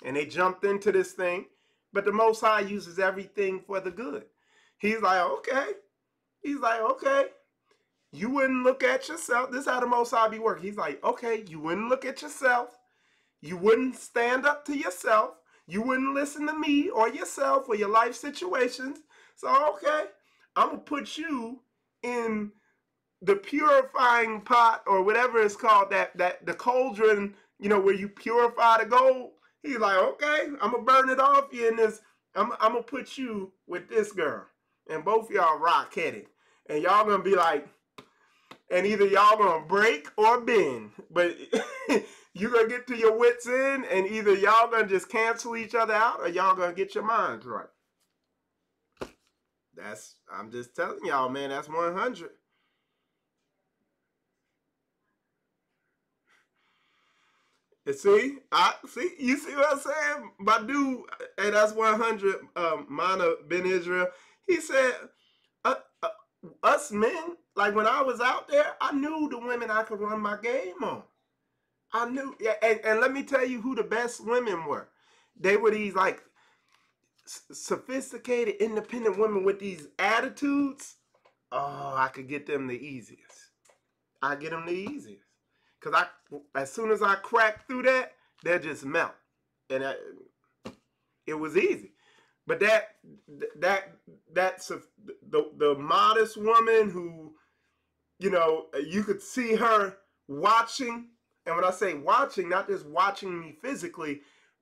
And they jumped into this thing, but the Most High uses everything for the good. He's like, okay. He's like, okay. You wouldn't look at yourself. This is how the Most High be working. He's like, okay, you wouldn't look at yourself. You wouldn't stand up to yourself. You wouldn't listen to me or yourself or your life situations. So, okay, I'm going to put you in the purifying pot or whatever it's called, that the cauldron, you know, where you purify the gold. He's like, okay, I'm going to burn it off you in this. I'm going to put you with this girl. And both of y'all rock-headed. And y'all going to be like, and either y'all going to break or bend. But you're going to get to your wits' end, and either y'all going to just cancel each other out or y'all going to get your minds right. I'm just telling y'all, man, that's 100. You see, you see what I'm saying? My dude, and that's 100, Mana Ben Israel. He said, us men, like when I was out there, I knew the women I could run my game on. I knew, and let me tell you who the best women were. They were these like sophisticated, independent women with these attitudes. Oh, I could get them the easiest. I get them the easiest. Because as soon as I crack through that, they'll just melt. And it was easy. But that's the modest woman who, you know, you could see her watching. And when I say watching, not just watching me physically,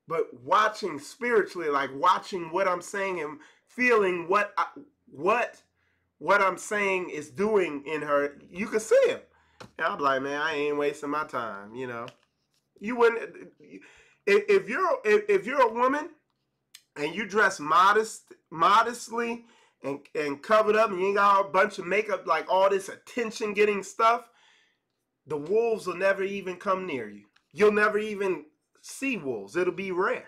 but watching spiritually, like watching what I'm saying and feeling what I'm saying is doing in her. You could see him. And I'm like, man, I ain't wasting my time, you know. You wouldn't, if you're a woman and you dress modestly and covered up and you ain't got a bunch of makeup, like all this attention getting stuff, the wolves will never even come near you. You'll never even see wolves. It'll be rare,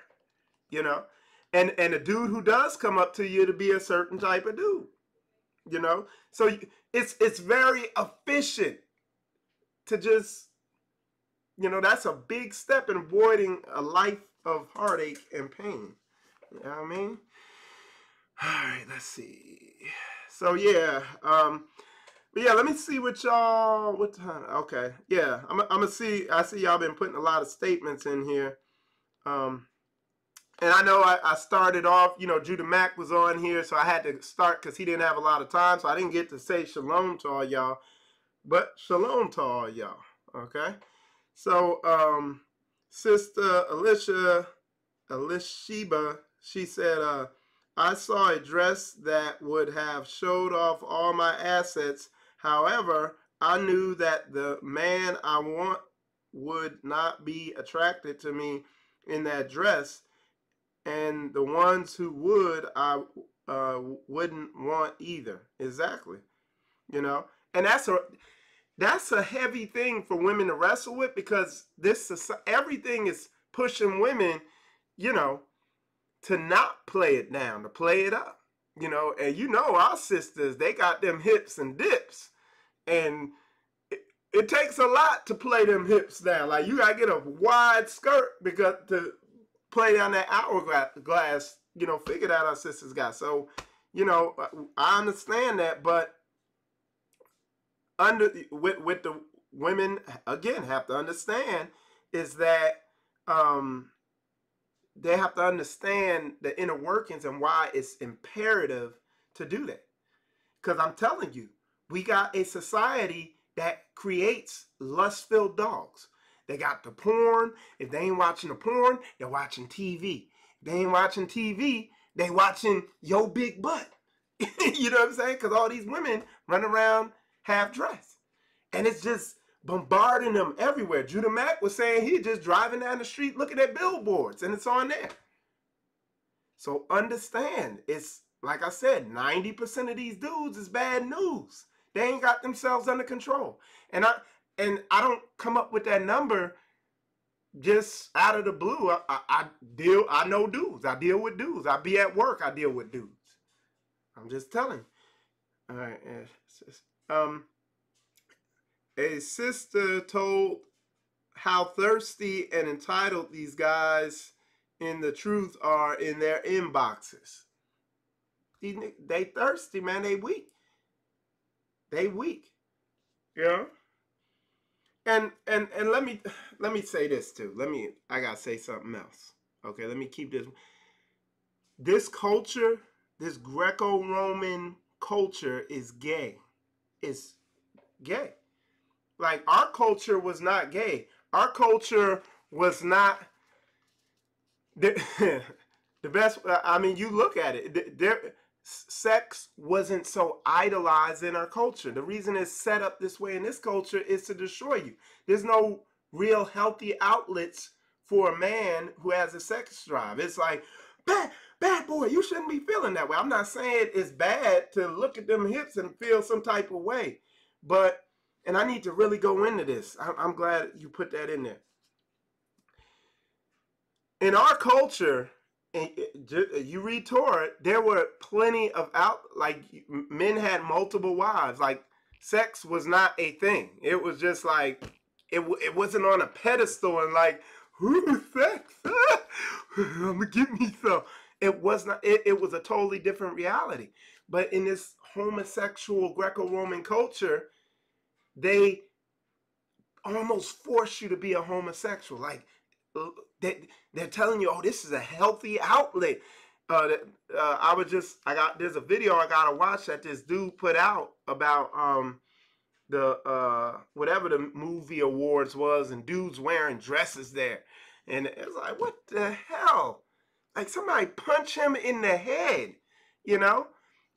you know. And a dude who does come up to you to be a certain type of dude, you know. So it's very efficient to just, you know, that's a big step in avoiding a life of heartache and pain. You know what I mean? All right, let's see. So yeah, but yeah, let me see what y'all, what time? Okay, yeah, I'm gonna see. I see y'all been putting a lot of statements in here. And I know I started off, you know, Judah Mack was on here, so I had to start because he didn't have a lot of time, so I didn't get to say shalom to all y'all. But shalom to all y'all, okay? So, Sister Elisheba, she said, I saw a dress that would have showed off all my assets. However, I knew that the man I want would not be attracted to me in that dress, and the ones who would, I wouldn't want either. Exactly, you know, and that's a heavy thing for women to wrestle with, because everything is pushing women, you know, to not play it down, to play it up, you know. And you know, our sisters, they got them hips and dips, and it takes a lot to play them hips down. Like, you gotta get a wide skirt because to play down that hourglass, you know, figure that our sisters got. So, you know, I understand that, but with the women, again, have to understand is that they have to understand the inner workings and why it's imperative to do that. Because I'm telling you, we got a society that creates lust-filled dogs. They got the porn. If they ain't watching the porn, they're watching TV. If they ain't watching TV, they watching Yo Big Butt. You know what I'm saying? Because all these women run around half dressed. And it's just bombarding them everywhere. Judah Mack was saying he just driving down the street looking at billboards, and it's on there. So understand, it's like I said, 90% of these dudes is bad news. They ain't got themselves under control. And I don't come up with that number just out of the blue. I know dudes. I deal with dudes. I be at work. I deal with dudes. I'm just telling. All right. A sister told how thirsty and entitled these guys in the truth are in their inboxes. They thirsty, man. They weak. They weak. Yeah. And let me say this too. I gotta say something else. Okay, let me keep this. This culture, this Greco-Roman culture is gay. It's gay. Like, our culture was not gay. Our culture was not the best. I mean, you look at it. Sex wasn't so idolized in our culture. The reason it's set up this way in this culture is to destroy you. There's no real healthy outlets for a man who has a sex drive. It's like, bad boy, you shouldn't be feeling that way. I'm not saying it's bad to look at them hips and feel some type of way, but, and I need to really go into this. I'm glad you put that in there. In our culture, and you read Torah, there were plenty of like, men had multiple wives. Like, sex was not a thing. It was just like, it wasn't on a pedestal and like, ooh, sex, I'm gonna give me some. It was not. It was a totally different reality. But in this homosexual Greco-Roman culture, they almost force you to be a homosexual. Like, they're telling you, oh, this is a healthy outlet. There's a video I gotta watch that this dude put out about the whatever the movie awards was, and dudes wearing dresses there, and it's like, what the hell? Like somebody punch him in the head, you know?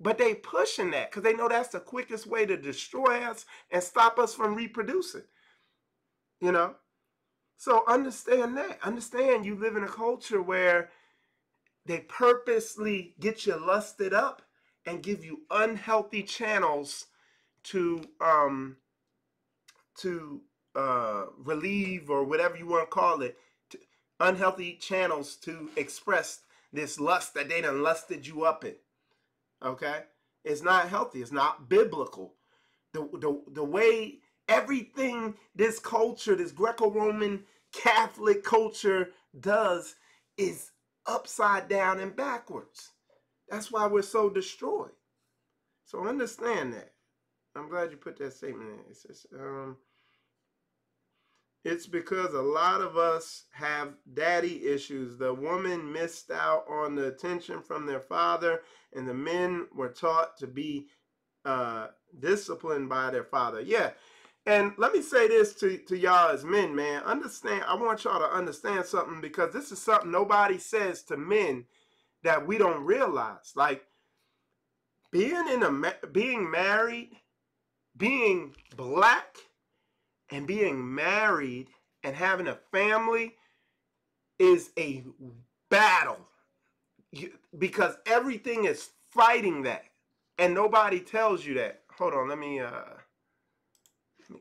But they pushing that because they know that's the quickest way to destroy us and stop us from reproducing, you know? So understand that. Understand you live in a culture where they purposely get you lusted up and give you unhealthy channels to relieve, or whatever you want to call it, unhealthy channels to express this lust that they done lusted you up in. Okay? It's not healthy. It's not biblical. The way everything this culture, this Greco-Roman Catholic culture does is upside down and backwards. That's why we're so destroyed. So understand that. I'm glad you put that statement in. It says, it's because a lot of us have daddy issues. The woman missed out on the attention from their father, and the men were taught to be disciplined by their father. Yeah. And let me say this to y'all as men, man. Understand, I want y'all to understand something, because this is something nobody says to men that we don't realize. Like, being married, being black, and being married and having a family is a battle, because everything is fighting that, and nobody tells you that. Hold on, let me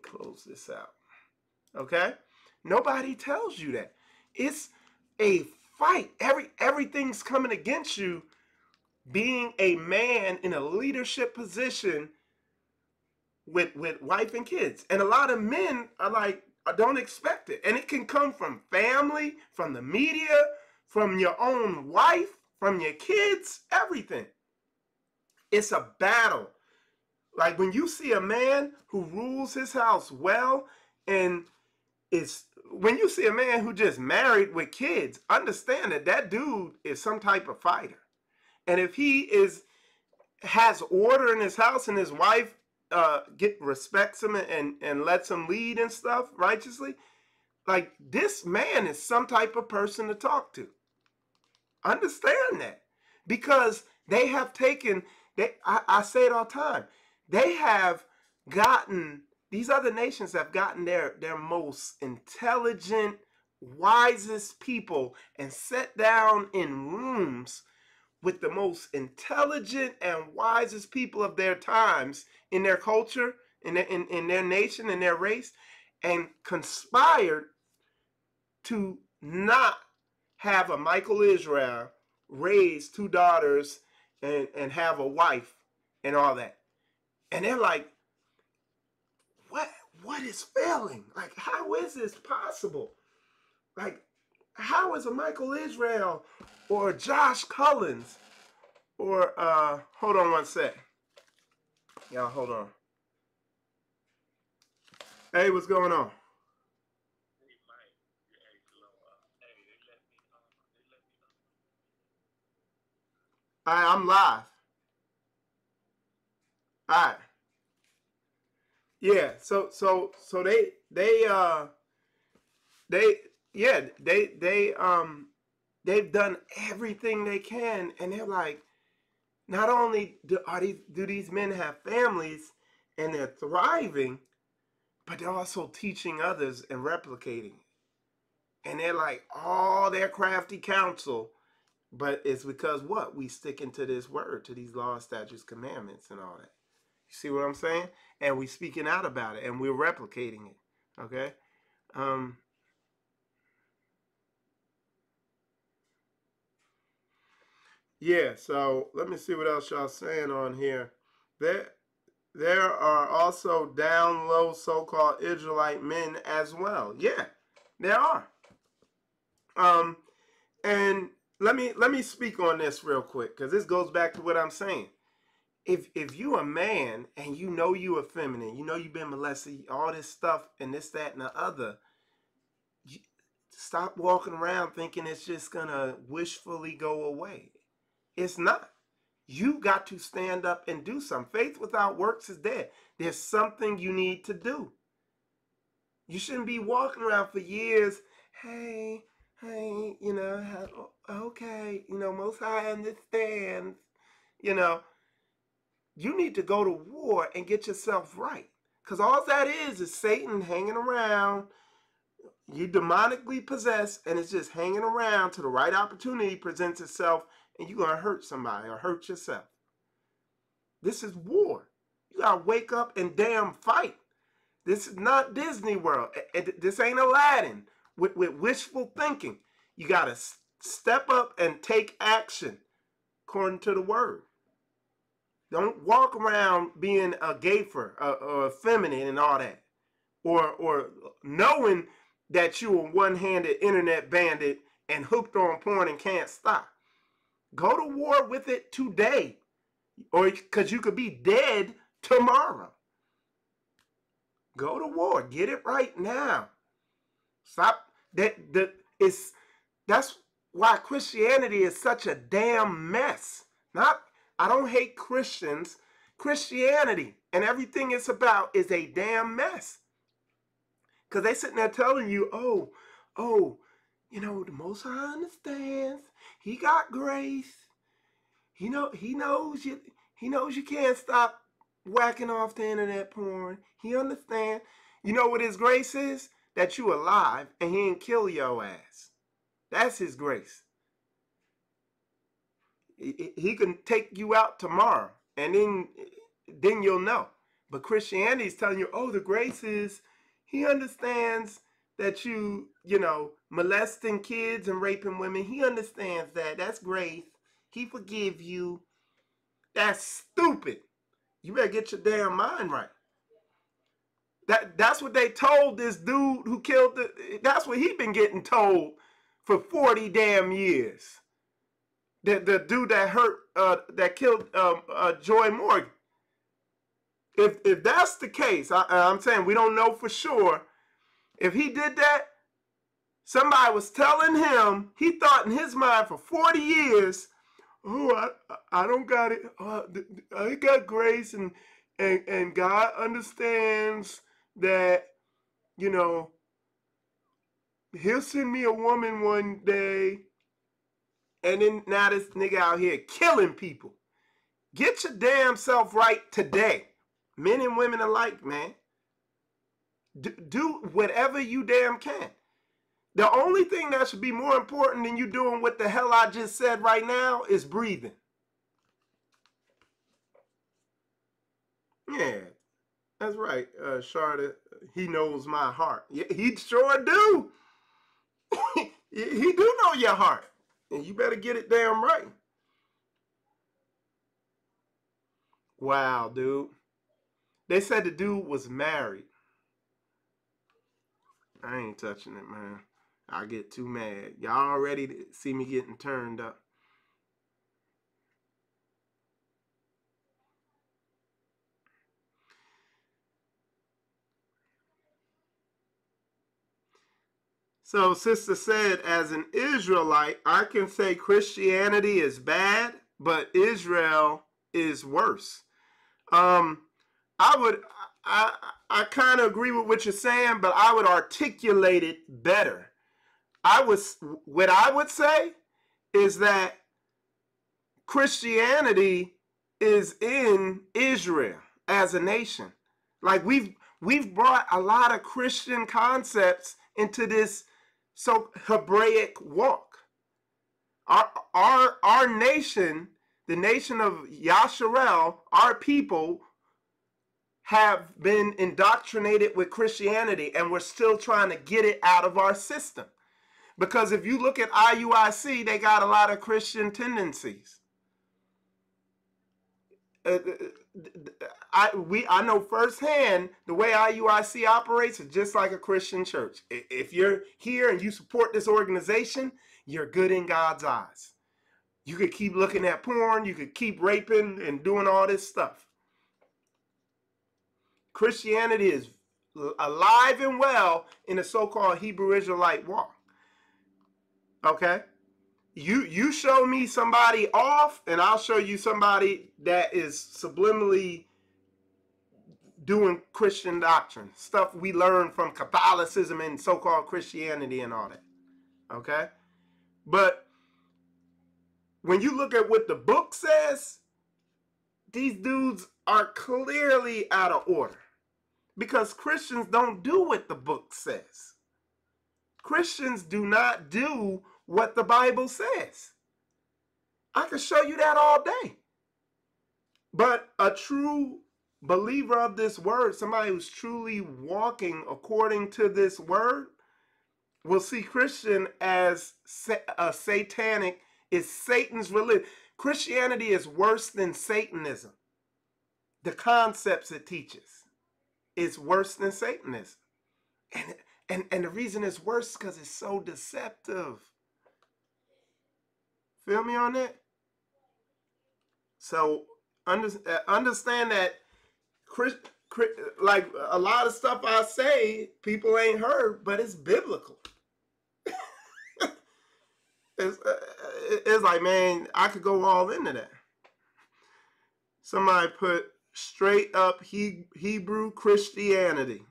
close this out. Okay, nobody tells you that. It's a fight. Everything's coming against you. Being a man in a leadership position with wife and kids, and a lot of men are like, I don't expect it, and it can come from family, from the media, from your own wife, from your kids, everything. It's a battle. Like when you see a man who rules his house well, and when you see a man who just married with kids, understand that that dude is some type of fighter. And if he has order in his house, and his wife respects him and lets him lead and stuff righteously, like, this man is some type of person to talk to. Understand that, because they have taken, I say it all the time, these other nations have gotten their most intelligent, wisest people and sat down in rooms with the most intelligent and wisest people of their times in their culture, in their nation, in their race, and conspired to not have a Michael Israel raise 2 daughters and have a wife and all that. And they're like, what is failing? Like, how is this possible? Like, how is a Michael Israel or Josh Collins or hold on one sec. Y'all hold on. Hey, what's going on? I'm live. All right. Yeah. So they've done everything they can, and they're like, not only do these men have families and they're thriving, but they're also teaching others and replicating. And they're like, all their crafty counsel, but it's because what? We sticking to this word, to these laws, statutes, commandments, and all that. You see what I'm saying? And we speaking out about it, and we're replicating it. Okay? Yeah, so let me see what else y'all saying on here. There are also down low so-called Israelite men as well. Yeah, there are. And let me speak on this real quick, because this goes back to what I'm saying. If you a man and you know you are feminine, you know you've been molested, all this stuff and this, that, and the other, stop walking around thinking it's just gonna wishfully go away. It's not. You got to stand up and do something. Faith without works is dead. There's something you need to do. You shouldn't be walking around for years. Hey, you know, okay, you know, Most High understands. You know, you need to go to war and get yourself right. Because all that is Satan hanging around. You demonically possessed, and it's just hanging around till the right opportunity presents itself, and you're going to hurt somebody or hurt yourself. This is war. You got to wake up and damn fight. This is not Disney World. This ain't Aladdin with wishful thinking. You got to step up and take action according to the word. Don't walk around being a gayfer or effeminate and all that. Or knowing that you're a one-handed internet bandit and hooked on porn and can't stop. Go to war with it today. Or because you could be dead tomorrow. Go to war. Get it right now. Stop. That's why Christianity is such a damn mess. I don't hate Christians. Christianity and everything it's about is a damn mess. Because they sitting there telling you, oh, you know, the Most High understands. He got grace. He knows you can't stop whacking off the internet porn. He understands. You know what his grace is? That you alive and he didn't kill your ass. That's his grace. He can take you out tomorrow and then you'll know. But Christianity is telling you, oh, the grace is he understands that you know, molesting kids and raping women. He understands that. That's grace. He forgive you. That's stupid. You better get your damn mind right. That's what they told this dude who killed that's what he been getting told for 40 damn years. The dude that killed Joy Morgan. If that's the case, I'm saying we don't know for sure. If he did that, somebody was telling him, he thought in his mind for 40 years, oh, I don't got it. I got grace and God understands that, you know, he'll send me a woman one day. And then now this nigga out here killing people. Get your damn self right today. Men and women alike, man. Do whatever you damn can. The only thing that should be more important than you doing what the hell I just said right now is breathing. Yeah, that's right, Charlotte. He knows my heart. Yeah, he sure do. He do know your heart. And you better get it damn right. Wow, dude. They said the dude was married. I ain't touching it, man. I get too mad. Y'all already see me getting turned up. So sister said, as an Israelite, I can say Christianity is bad, but Israel is worse. I kind of agree with what you're saying, but I would articulate it better. What I would say is that Christianity is in Israel as a nation. Like we've brought a lot of Christian concepts into this Hebraic walk. Our nation, the nation of Yasharel, our people have been indoctrinated with Christianity, and we're still trying to get it out of our system. Because if you look at IUIC, they got a lot of Christian tendencies. I know firsthand the way IUIC operates is just like a Christian church. If you're here and you support this organization, you're good in God's eyes. You could keep looking at porn, you could keep raping and doing all this stuff. Christianity is alive and well in the so-called Hebrew Israelite walk. Okay? You show me somebody off, and I'll show you somebody that is subliminally doing Christian doctrine, stuff we learn from Catholicism and so-called Christianity and all that. Okay? But when you look at what the book says, these dudes are clearly out of order. Because Christians don't do what the book says. Christians do not do what the Bible says. I can show you that all day. But a true believer of this word, somebody who's truly walking according to this word, will see Christian as a satanic, is Satan's religion. Christianity is worse than Satanism. The concepts it teaches is worse than Satanism. And the reason it's worse is because it's so deceptive. Feel me on that? So understand that like a lot of stuff I say, people ain't heard, but it's biblical. It's like, man, I could go all into that. Somebody put straight up Hebrew Christianity.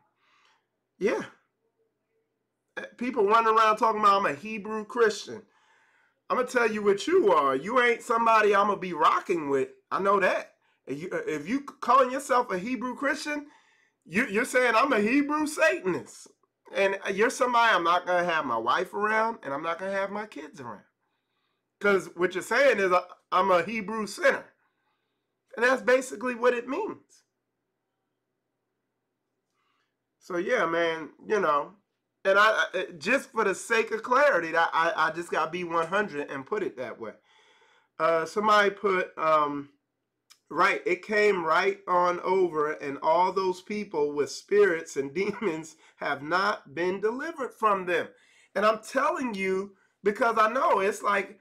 Yeah. People running around talking about I'm a Hebrew Christian. I'm going to tell you what you are. You ain't somebody I'm going to be rocking with. I know that. If you calling yourself a Hebrew Christian, you're saying I'm a Hebrew Satanist. And you're somebody I'm not going to have my wife around, and I'm not going to have my kids around. Because what you're saying is I'm a Hebrew sinner. And that's basically what it means. So yeah, man, you know, and I just for the sake of clarity, I just got to be 100 and put it that way. Somebody put, right, it came right on over, and all those people with spirits and demons have not been delivered from them. And I'm telling you, because I know it's like,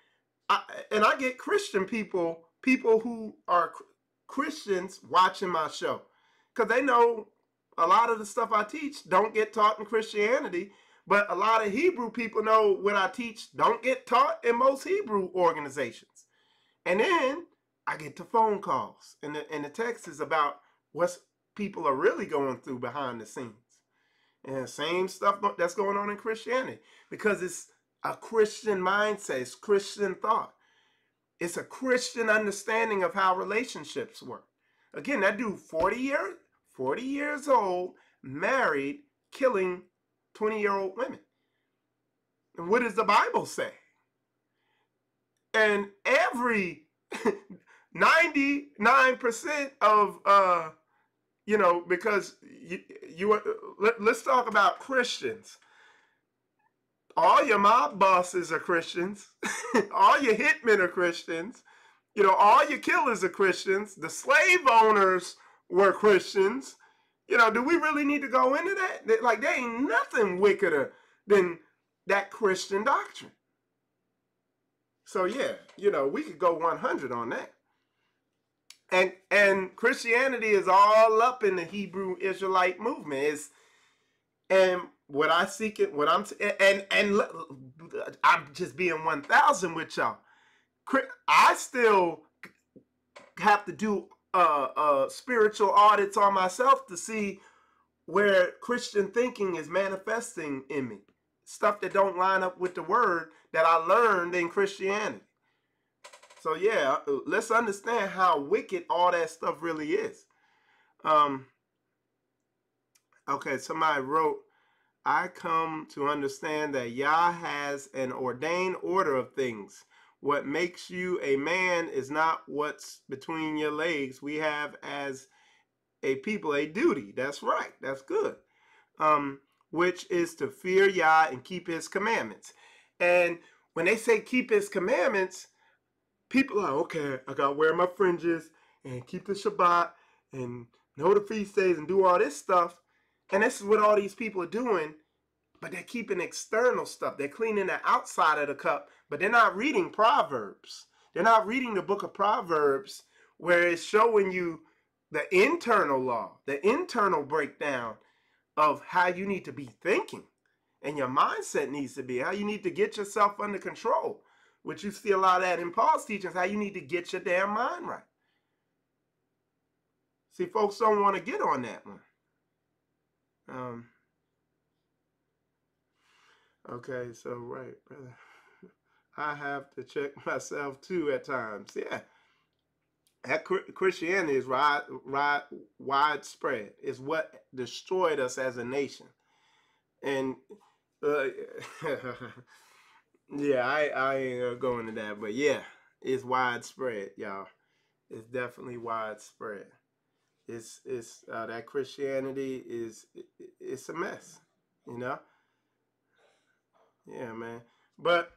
I get Christian people who are Christians watching my show, because they know a lot of the stuff I teach don't get taught in Christianity, but a lot of Hebrew people know what I teach don't get taught in most Hebrew organizations. And then I get the phone calls and the texts about what people are really going through behind the scenes. And the same stuff that's going on in Christianity, because it's a Christian mindset, it's Christian thought. It's a Christian understanding of how relationships work. Again, that dude 40 years old, married, killing 20-year-old women. And what does the Bible say? And every 99% of, you know, because let's talk about Christians. All your mob bosses are Christians. All your hitmen are Christians. You know, all your killers are Christians. The slave owners were Christians. You know, do we really need to go into that? Like, there ain't nothing wickeder than that Christian doctrine. So, yeah, you know, we could go 100 on that. And Christianity is all up in the Hebrew Israelite movement. And what I seek it, what I'm just being 1,000 with y'all. I still have to do spiritual audits on myself to see where Christian thinking is manifesting in me. Stuff that don't line up with the word that I learned in Christianity. So yeah, let's understand how wicked all that stuff really is. Okay, somebody wrote, I come to understand that Yah has an ordained order of things. What makes you a man is not what's between your legs. We have as a people a duty. That's right. That's good. Which is to fear Yah and keep his commandments. And when they say keep his commandments, people are, okay, I got to wear my fringes and keep the Shabbat and know the feast days and do all this stuff. And this is what all these people are doing, but they're keeping external stuff. They're cleaning the outside of the cup, but they're not reading Proverbs. They're not reading the book of Proverbs, where it's showing you the internal law, the internal breakdown of how you need to be thinking. And your mindset needs to be, how you need to get yourself under control. which you see a lot of that in Paul's teachings, how you need to get your damn mind right. See, folks don't want to get on that one. Okay, so right, brother. I have to check myself too at times. Yeah. That Christianity is widespread. It's what destroyed us as a nation. And yeah, I ain't going to that, but yeah, it's widespread, y'all. It's definitely widespread. It's that Christianity it's a mess, you know. Yeah, man. But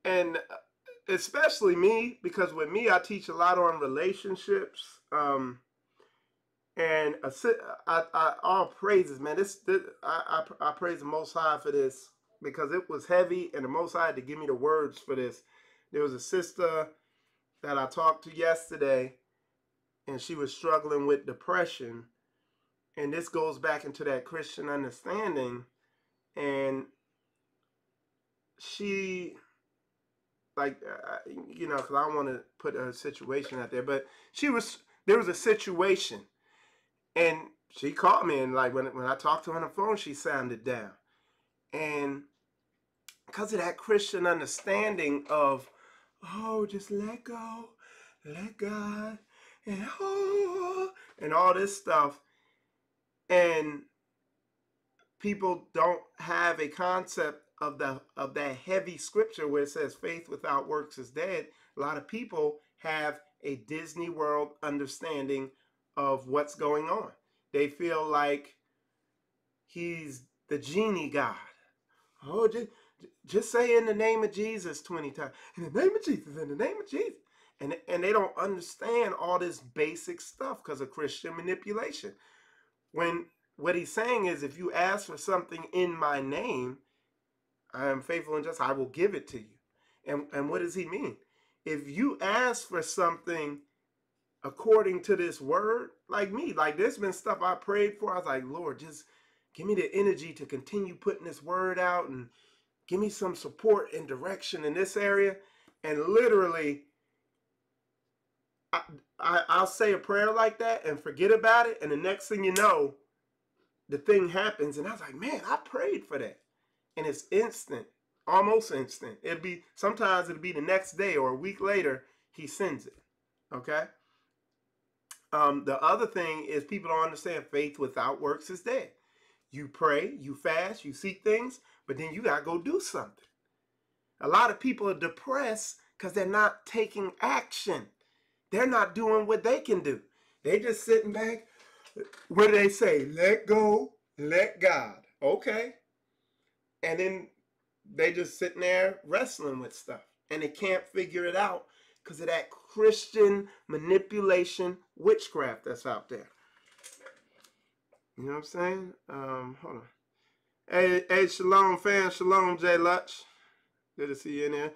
and especially me, because with me, I teach a lot on relationships. And all praises, man. I praise the Most High for this, because it was heavy, and the Most High had to give me the words for this. There was a sister that I talked to yesterday, and she was struggling with depression, and this goes back into that Christian understanding. And she, like, you know, because I don't want to put her situation out there, but there was a situation, and she called me, and like when I talked to her on the phone, she sounded down. And because of that Christian understanding of, oh, just let go, let God, and all this stuff, and people don't have a concept of that heavy scripture where it says faith without works is dead. A lot of people have a Disney World understanding of what's going on. They feel like he's the genie God. Oh, just say in the name of Jesus 20 times. In the name of Jesus, in the name of Jesus. And they don't understand all this basic stuff because of Christian manipulation. When what he's saying is, if you ask for something in my name, I am faithful and just, I will give it to you. And what does he mean? If you ask for something according to this word, like me, like there's been stuff I prayed for. I was like, Lord, just give me the energy to continue putting this word out, and give me some support and direction in this area. And literally, I'll say a prayer like that and forget about it. And the next thing you know, the thing happens. And I was like, man, I prayed for that. And it's instant, almost instant. Sometimes it'll be the next day or a week later, he sends it. Okay. The other thing is, people don't understand faith without works is dead. You pray, you fast, you seek things, but then you got to go do something. A lot of people are depressed because they're not taking action. They're not doing what they can do. They just sitting back. What do they say? Let go, let God. Okay. And then they just sitting there wrestling with stuff, and they can't figure it out because of that Christian manipulation witchcraft that's out there. You know what I'm saying? Hold on. Hey, shalom, fam. Shalom, J. Lutch. Good to see you in there.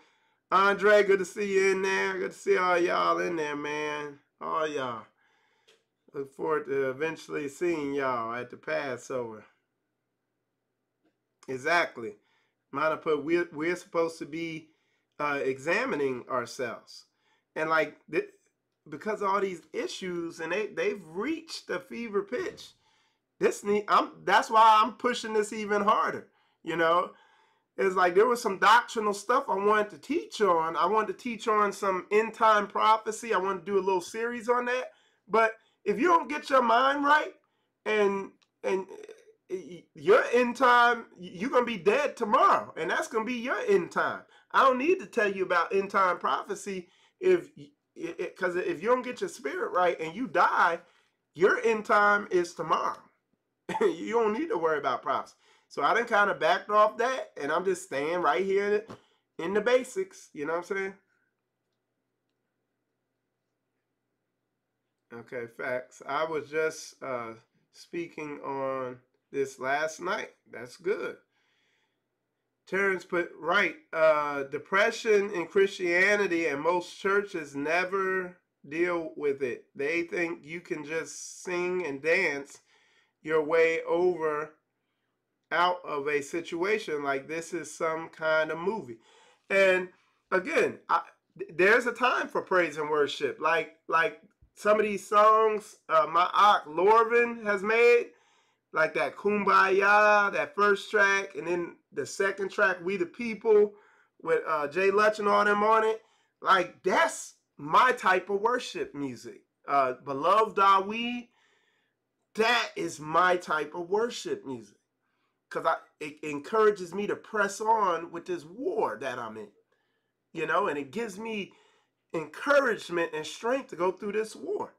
Andre, good to see you in there. Good to see all y'all in there, man. All y'all. Look forward to eventually seeing y'all at the Passover. Exactly. Might have put, we're supposed to be examining ourselves. And like, because of all these issues, and they've reached a fever pitch. That's why I'm pushing this even harder. You know, it's like there was some doctrinal stuff I wanted to teach on. I wanted to teach on some end time prophecy. I wanted to do a little series on that. But if you don't get your mind right, and your end time, you're gonna be dead tomorrow, and that's gonna be your end time. I don't need to tell you about end time prophecy because if you don't get your spirit right and you die, your end time is tomorrow. You don't need to worry about prophecy. So I done kind of backed off that, and I'm just staying right here in the basics. You know what I'm saying? Okay, facts. I was just speaking on this last night. That's good. Terrence put right. Depression in Christianity and most churches never deal with it. They think you can just sing and dance your way out of a situation like this is some kind of movie. And again, there's a time for praise and worship. Like some of these songs my aunt Lorvin has made, like that Kumbaya, that first track, and then the second track, We the People, with Jay Lutch and all them on it. Like, that's my type of worship music. Beloved Are We, that is my type of worship music. Because it encourages me to press on with this war that I'm in. You know, and it gives me encouragement and strength to go through this war.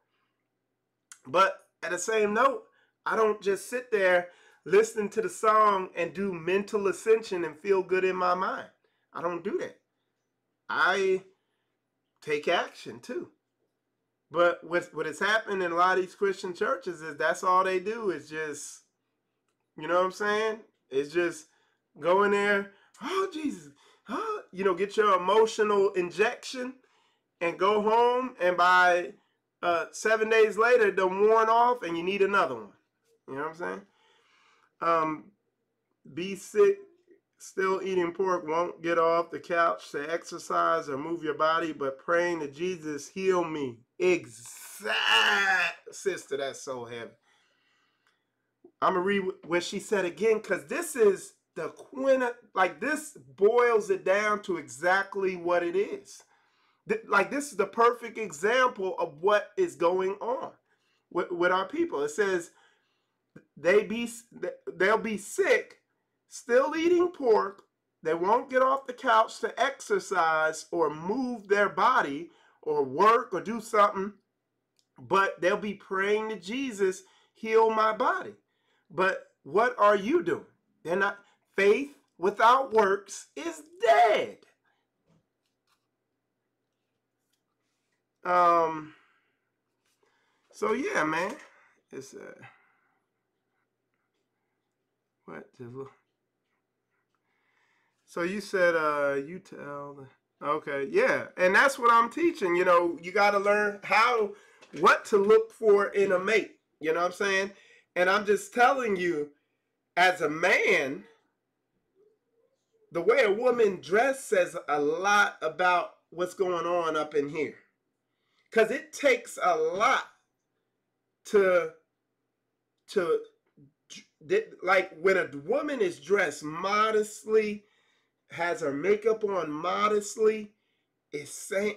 But at the same note, I don't just sit there listening to the song and do mental ascension and feel good in my mind. I don't do that. I take action too. But what has happened in a lot of these Christian churches is that's all they do is just, you know what I'm saying? It's just go in there, oh Jesus, oh, you know, get your emotional injection and go home, and by 7 days later, they're worn off and you need another one. You know what I'm saying? Be sick, still eating pork, won't get off the couch to exercise or move your body, but praying to Jesus, heal me. Exact. Sister, that's so heavy. I'm going to read what she said again, because this is the like this boils it down to exactly what it is. Like, this is the perfect example of what is going on with our people. It says they'll be sick, still eating pork. They won't get off the couch to exercise or move their body or work or do something, but they'll be praying to Jesus, heal my body. But what are you doing? They're not. Faith without works is dead. So yeah, man, it's what? So you said you tell. Okay, yeah, and that's what I'm teaching. You know, you got to learn what to look for in a mate. You know what I'm saying? And I'm just telling you, as a man, the way a woman dressed says a lot about what's going on up in here. Because it takes a lot to like when a woman is dressed modestly, has her makeup on modestly, is saying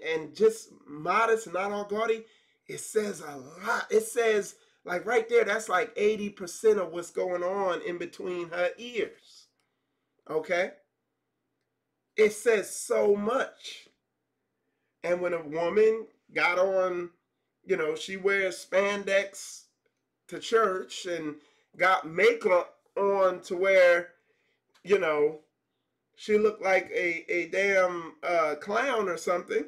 and just modest, not all gaudy, it says a lot. It says, like right there, that's like 80% of what's going on in between her ears. Okay? It says so much. And when a woman got on, you know, she wears spandex to church and got makeup on to where, you know, she looked like a damn clown or something,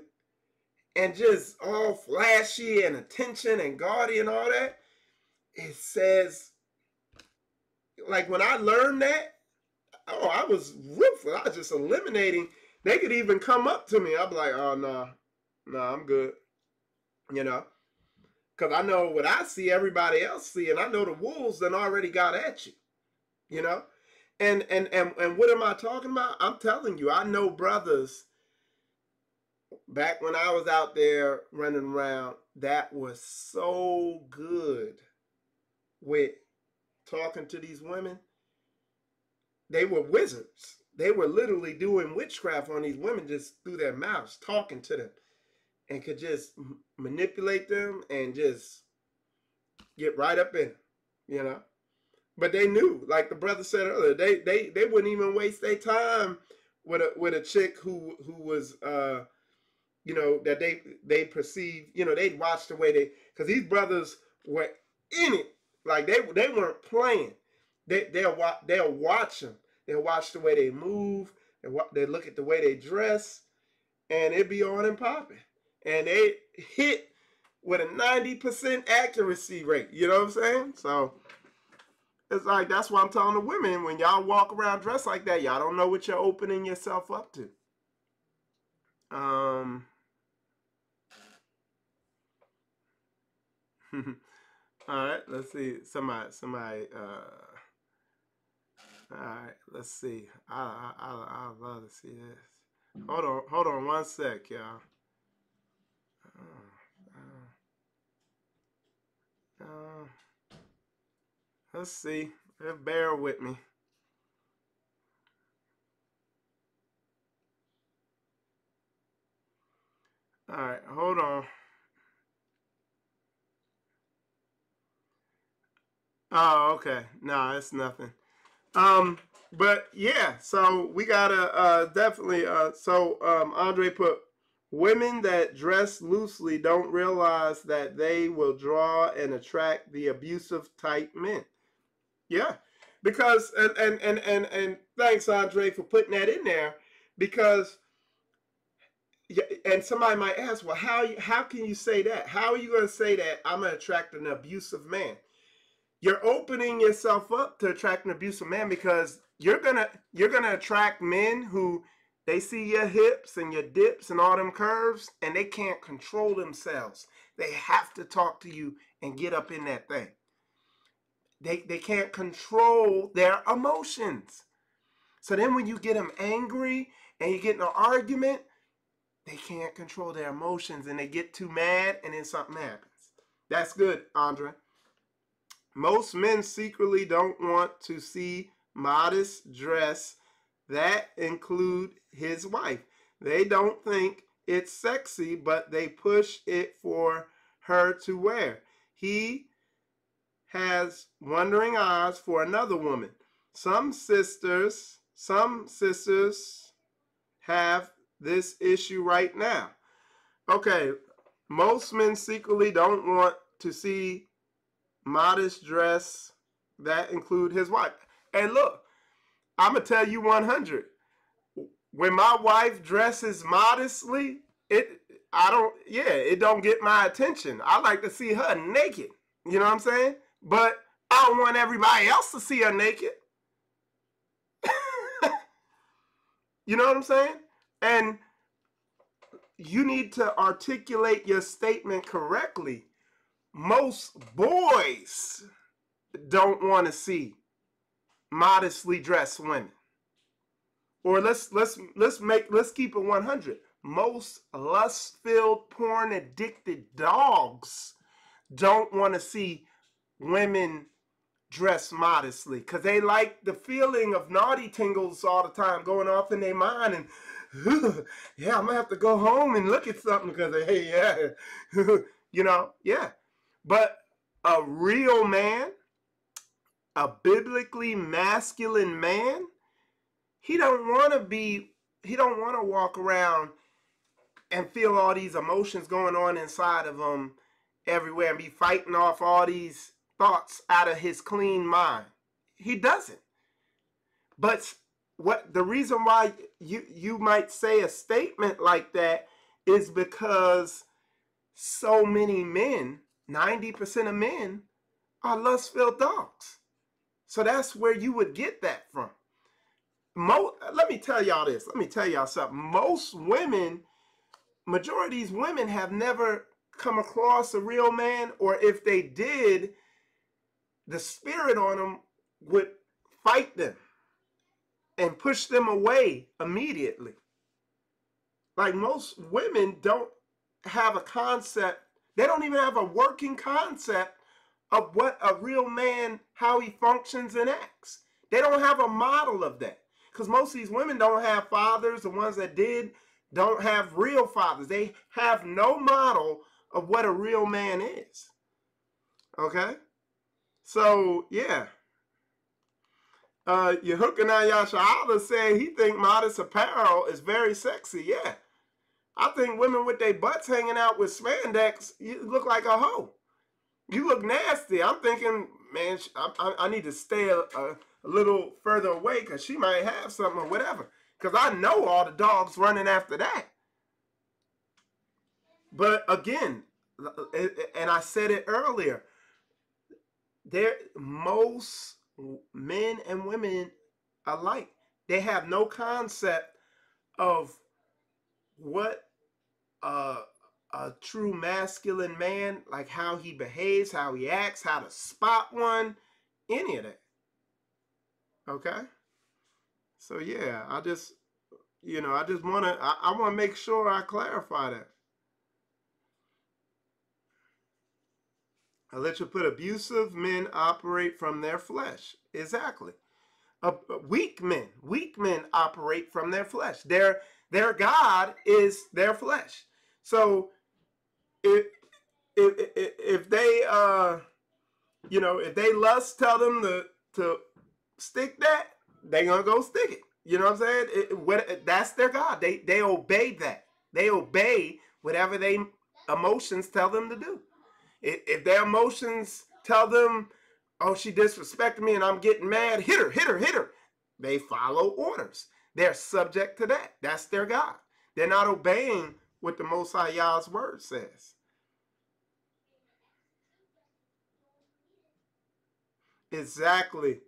and just all flashy and attention and gaudy and all that, it says, like when I learned that, oh, I was ruthless. I was just eliminating. They could even come up to me. I'd be like, oh, no, I'm good. You know? Because I know what I see, everybody else see, and I know the wolves done already got at you. You know? And what am I talking about? I'm telling you, I know brothers back when I was out there running around that was so good with talking to these women. They were wizards. They were literally doing witchcraft on these women just through their mouths, talking to them, and could just manipulate them and just get right up in them, you know. But they knew, like the brother said earlier, they wouldn't even waste their time with a chick who was you know, that they perceive, you know, they'd watch the way because these brothers were in it, like they weren't playing. They'll watch them. They'll watch the way they move. They look at the way they dress, and it be on and popping. And they hit with a 90% accuracy rate. You know what I'm saying? So it's like, that's why I'm telling the women, when y'all walk around dressed like that, y'all don't know what you're opening yourself up to. All right, let's see. Somebody All right, let's see. I love to see this. Hold on one sec, y'all. Let's see. Bear with me. All right, hold on. Oh, okay. No, it's nothing. But yeah, so we gotta definitely. Andre put, women that dress loosely don't realize that they will draw and attract the abusive type men. Yeah, because and thanks Andre for putting that in there, because yeah, and somebody might ask, well, how can you say that? How are you going to say that I'm going to attract an abusive man? You're opening yourself up to attract an abusive man, because you're gonna attract men who, they see your hips and your dips and all them curves, and they can't control themselves. They have to talk to you and get up in that thing. They can't control their emotions. So then when you get them angry and you get in an argument, they can't control their emotions and they get too mad, and then something happens. That's good, Andre. Most men secretly don't want to see modest dress that include his wife. They don't think it's sexy, but they push it for her to wear. He has wondering eyes for another woman. Some sisters have this issue right now. Okay, most men secretly don't want to see modest dress that include his wife. And look, I'm gonna tell you 100. When my wife dresses modestly, it don't get my attention. I like to see her naked. You know what I'm saying? But I don't want everybody else to see her naked. You know what I'm saying? And you need to articulate your statement correctly. Most boys don't want to see modestly dressed women. Or let's keep it 100. Most lust-filled, porn-addicted dogs don't want to see women dress modestly, because they like the feeling of naughty tingles all the time going off in their mind, and yeah, I'm gonna have to go home and look at something because hey, yeah, you know, yeah. But a real man, a biblically masculine man, he don't want to walk around and feel all these emotions going on inside of him everywhere and be fighting off all these thoughts out of his clean mind. He doesn't. But what the reason why you might say a statement like that is because so many men, 90% of men, are lust-filled dogs. So that's where you would get that from. Let me tell y'all this. Let me tell y'all something. Most women, majority of these women have never come across a real man, or if they did, the spirit on them would fight them and push them away immediately. Like, most women don't have a concept, they don't even have a working concept of what a real man, how he functions and acts. They don't have a model of that. Because most of these women don't have fathers. The ones that did don't have real fathers. They have no model of what a real man is. Okay? So, yeah. Yehukanan Yasha'Allah said he think modest apparel is very sexy. Yeah. I think women with their butts hanging out with spandex, you look like a hoe. You look nasty. I'm thinking, man, I need to stay a little further away because she might have something or whatever. Because I know all the dogs running after that. But again, and I said it earlier, most men and women alike, they have no concept of what a true masculine man, like how he behaves, how he acts, how to spot one, any of that. Okay? So yeah, I just I want to make sure I clarify that. I let you put abusive men operate from their flesh. Exactly. Weak men operate from their flesh. Their God is their flesh. So if they if they lust, tell them to stick that, they gonna go stick it. You know what I'm saying? That's their God. They obey that. They obey whatever they emotions tell them to do. If their emotions tell them, oh, she disrespected me and I'm getting mad, hit her, hit her, hit her. They follow orders. They're subject to that. That's their God. They're not obeying what the Most High Yah's word says. Exactly.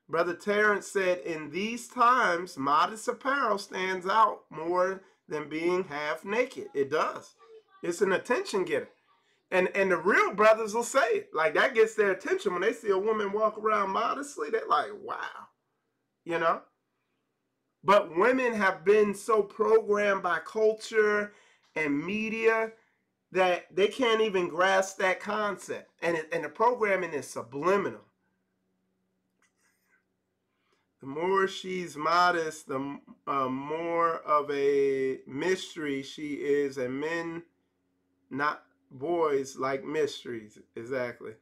Brother Terrence said, in these times, modest apparel stands out more than being half naked. It does. It's an attention getter. And the real brothers will say it. Like, that gets their attention when they see a woman walk around modestly. They're like, wow. You know? But women have been so programmed by culture and media that they can't even grasp that concept. And the programming is subliminal. The more she's modest, the more of a mystery she is, and men, not boys, like mysteries. Exactly.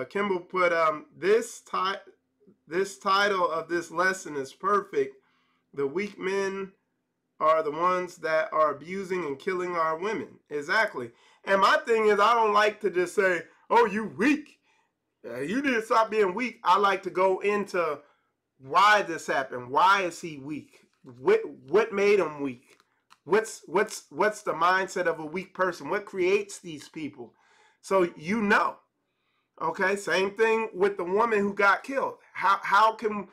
Kimball put this title of this lesson is perfect. The weak men are the ones that are abusing and killing our women. Exactly. And my thing is, I don't like to just say, "Oh, you weak. You need to stop being weak." I like to go into why this happened. Why is he weak? What made him weak? What's the mindset of a weak person? What creates these people? So you know. Okay, same thing with the woman who got killed. How can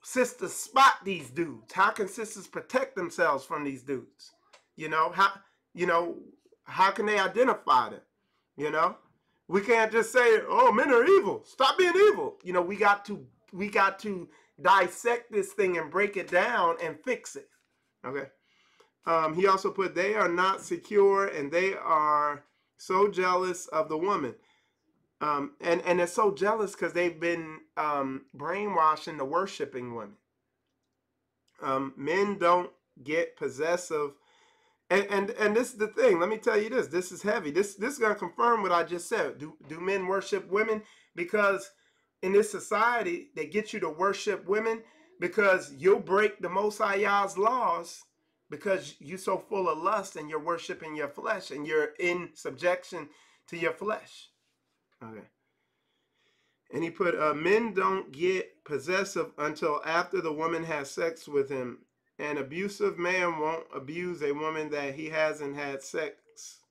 sisters spot these dudes? How can sisters protect themselves from these dudes? You know, how can they identify them? You know? We can't just say, "Oh, men are evil. Stop being evil." You know, we got to dissect this thing and break it down and fix it. Okay. He also put, they are not secure and they are so jealous of the woman. And they're so jealous because they've been brainwashed into worshiping women. Men don't get possessive. And this is the thing. Let me tell you this. This is heavy. This is going to confirm what I just said. Do men worship women? Because in this society, they get you to worship women because you'll break the Most High Yah's laws because you're so full of lust and you're worshiping your flesh and you're in subjection to your flesh. Okay. And he put, men don't get possessive until after the woman has sex with him. An abusive man won't abuse a woman that he hasn't had sex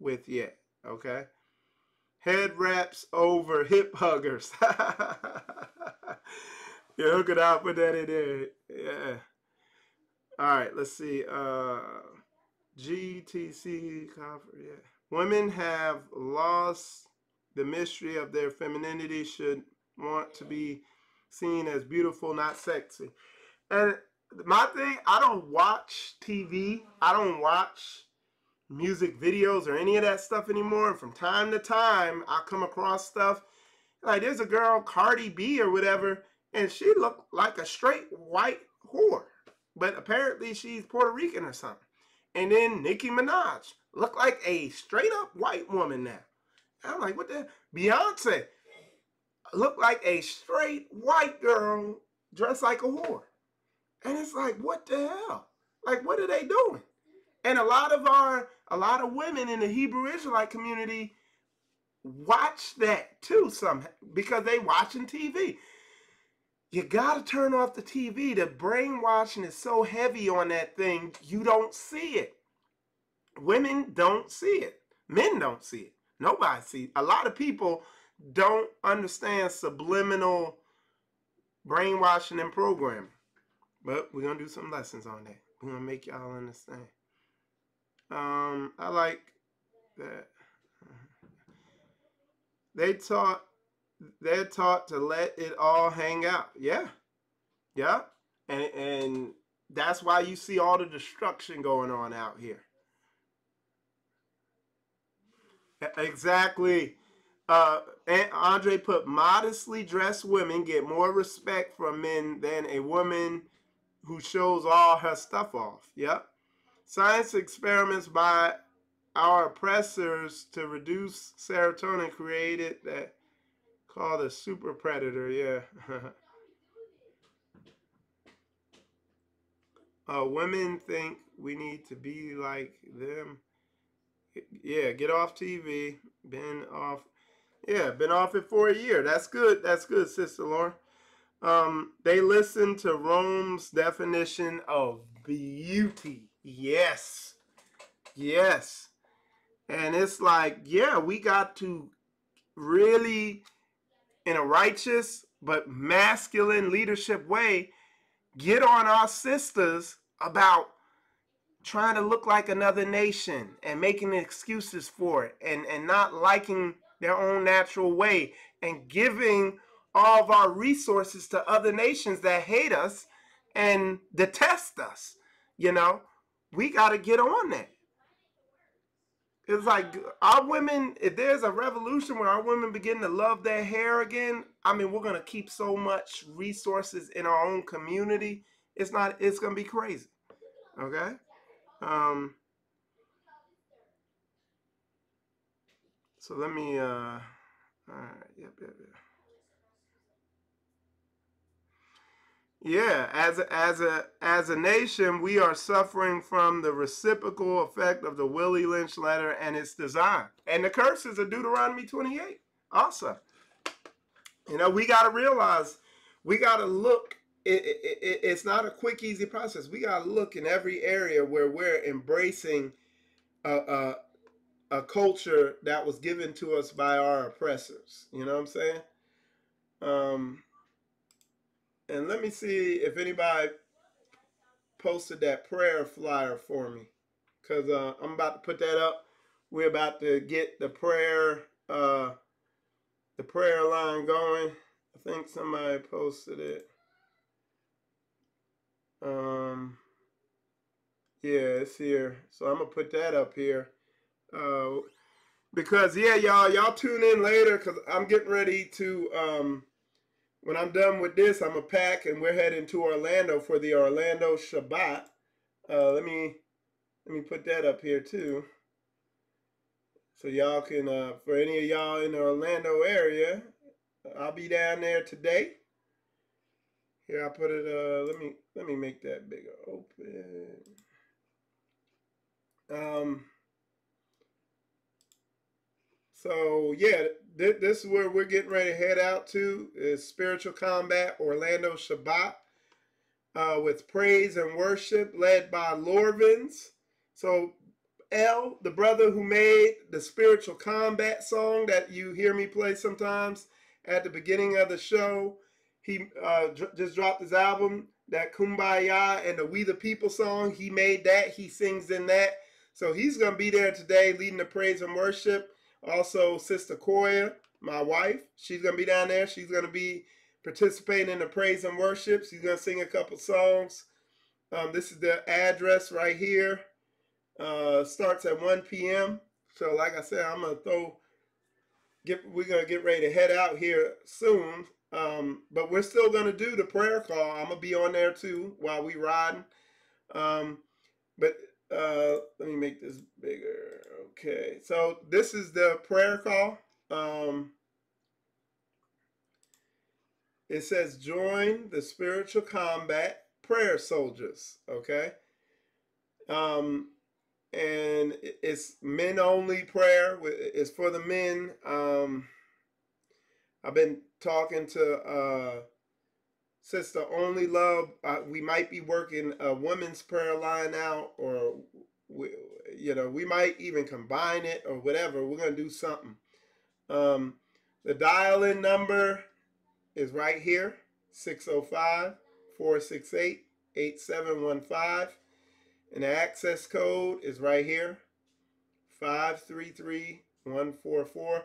with yet. Okay. Head wraps over hip huggers. Yeah, hook it out, put that in there. Yeah. All right, let's see. GTC conference. Yeah. Women have lost the mystery of their femininity, should want to be seen as beautiful, not sexy. And my thing, I don't watch TV. I don't watch music videos or any of that stuff anymore. And from time to time, I come across stuff. Like, there's a girl, Cardi B or whatever, and she looked like a straight white whore. But apparently she's Puerto Rican or something. And then Nicki Minaj looked like a straight up white woman now. I'm like, what the? Beyonce looked like a straight white girl dressed like a whore. And it's like, what the hell? Like, what are they doing? And a lot of women in the Hebrew Israelite community watch that too, because they watching TV. You gotta turn off the TV. The brainwashing is so heavy on that thing, you don't see it. Women don't see it. Men don't see it. Nobody sees it. A lot of people don't understand subliminal brainwashing and programming. But we're gonna do some lessons on that. We're gonna make y'all understand. I like that. They're taught to let it all hang out. Yeah. Yeah. And that's why you see all the destruction going on out here. Exactly. And Andre put, modestly dressed women get more respect from men than a woman who shows all her stuff off. Yep. Science experiments by our oppressors to reduce serotonin created that called a super predator. Yeah. Women think we need to be like them. Yeah, get off TV. Been off. Yeah, been off it for a year. That's good. That's good, Sister Lauren. They listen to Rome's definition of beauty. Yes. Yes. And it's like, yeah, we got to really, in a righteous but masculine leadership way, get on our sisters about trying to look like another nation and making excuses for it, and not liking their own natural way, and giving all of our resources to other nations that hate us and detest us. You know, we got to get on that. It's like our women, if there's a revolution where our women begin to love their hair again, I mean, we're going to keep so much resources in our own community. It's going to be crazy. Okay? So let me, all right, yep. Yeah, as a nation, we are suffering from the reciprocal effect of the Willie Lynch letter and its design, and the curses of Deuteronomy 28. Also, you know, we got to realize, we got to look. It's not a quick, easy process. We got to look in every area where we're embracing a culture that was given to us by our oppressors. You know what I'm saying? And let me see if anybody posted that prayer flyer for me, because I'm about to put that up. We're about to get the prayer line going. I think somebody posted it. Yeah, it's here. So I'm gonna put that up here. Because yeah, y'all tune in later, because I'm getting ready to when I'm done with this, I'm gonna pack and we're heading to Orlando for the Orlando Shabbat. Let me put that up here too, so y'all can for any of y'all in the Orlando area, I'll be down there today. Here, I put it. Let me make that bigger. Open. So yeah, this is where we're getting ready to head out to, is Spiritual Combat Orlando Shabbat, with praise and worship led by Lorvins. So L, the brother who made the Spiritual Combat song that you hear me play sometimes at the beginning of the show, he just dropped his album, that Kumbaya and the We the People song. He made that. He sings in that. So he's going to be there today leading the praise and worship. Also, Sister Koya, my wife, she's going to be down there. She's going to be participating in the praise and worship. She's going to sing a couple songs. This is the address right here. Starts at 1 p.m. So like I said, we're going to get ready to head out here soon. But we're still going to do the prayer call. I'm going to be on there too while we riding. But let me make this bigger. Okay, so this is the prayer call. It says, join the Spiritual Combat Prayer Soldiers. Okay. And it's men only prayer. It's for the men. I've been talking to Sister Only Love. We might be working a women's prayer line out, or we might even combine it or whatever. We're gonna do something. The dial-in number is right here, 605-468-8715. And the access code is right here, 533144.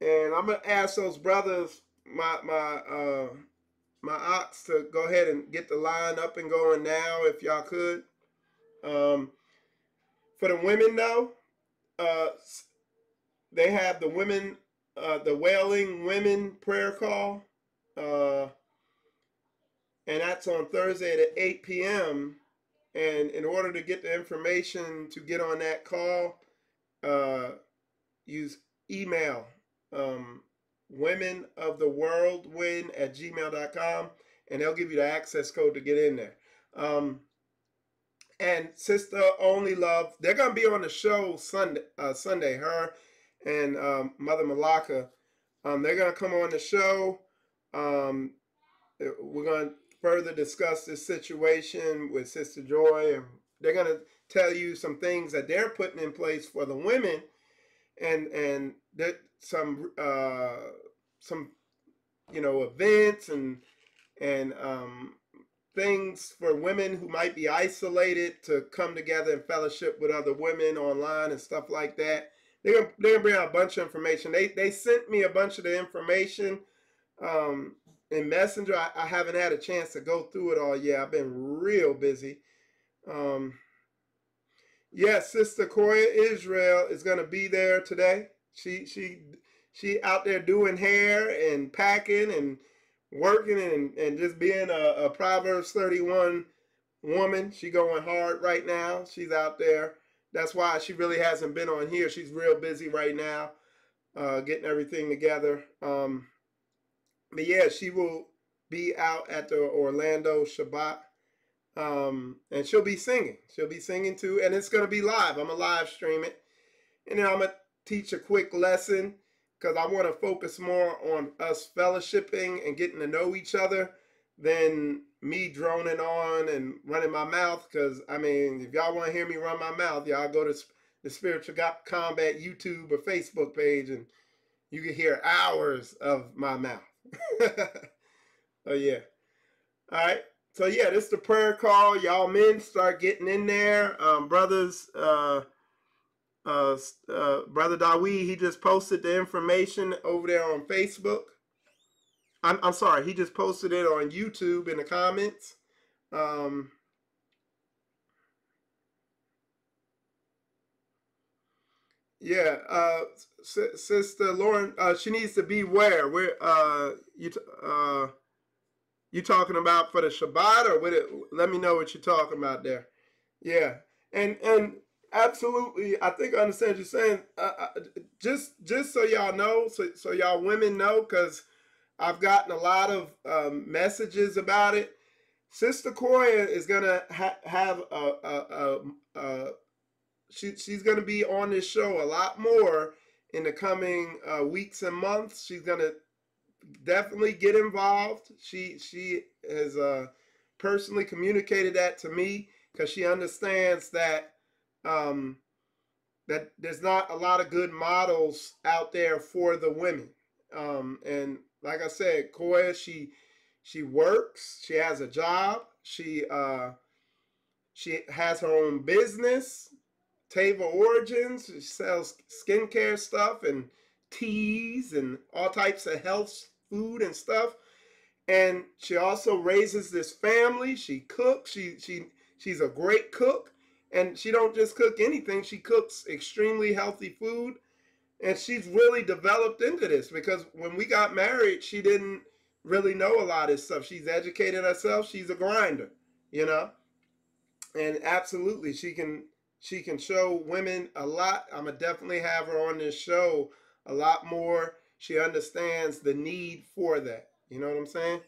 And I'm gonna ask those brothers, my my ox to go ahead and get the line up and going now, if y'all could. For the women, though, uh, they have the women, the Wailing Women prayer call, and that's on Thursday at 8 p.m. And in order to get the information to get on that call, use email, womenofthewhirlwind@gmail.com, and they'll give you the access code to get in there. And Sister Only Love, they're gonna be on the show Sunday. Her and Mother Malaka, they're gonna come on the show. We're gonna further discuss this situation with Sister Joy, and they're gonna tell you some things that they're putting in place for the women, and that some events and things for women who might be isolated to come together and fellowship with other women online and stuff like that. They're gonna bring out a bunch of information. They sent me a bunch of the information in Messenger. I haven't had a chance to go through it all yet. I've been real busy. Sister Koya Israel is gonna be there today. She out there doing hair and packing and working and just being a Proverbs 31 woman. She going hard right now. She's out there. That's why she really hasn't been on here. She's real busy right now, getting everything together. But yeah, she will be out at the Orlando Shabbat, and she'll be singing. She'll be singing too, and it's gonna be live. I'm gonna live stream it, and then I'm gonna teach a quick lesson, because I want to focus more on us fellowshipping and getting to know each other than me droning on and running my mouth. Because, I mean, if y'all want to hear me run my mouth, y'all go to the Spiritual Combat YouTube or Facebook page, and you can hear hours of my mouth. Oh, yeah. All right. So, yeah, this is the prayer call. Y'all men start getting in there. Brothers... Brother Dawid, he just posted the information over there on Facebook. I'm sorry, he just posted it on YouTube in the comments. Sister Lauren, she needs to be where? You talking about for the Shabbat, or what? Let me know what you're talking about there. Yeah, and absolutely, I think I understand what you're saying. Just so y'all know, so y'all women know, because I've gotten a lot of messages about it. Sister Koya is gonna have she's gonna be on this show a lot more in the coming weeks and months. She's gonna definitely get involved. She has personally communicated that to me, because she understands that that there's not a lot of good models out there for the women. And like I said, Koya, she works, she has a job, she has her own business, Tava Origins. She sells skincare stuff and teas and all types of health food and stuff. And she also raises this family. She cooks. She's a great cook. And she don't just cook anything. She cooks extremely healthy food. And she's really developed into this, because when we got married, she didn't really know a lot of this stuff. She's educated herself. She's a grinder, you know. And absolutely, she can show women a lot. I'm going to definitely have her on this show a lot more. She understands the need for that. You know what I'm saying?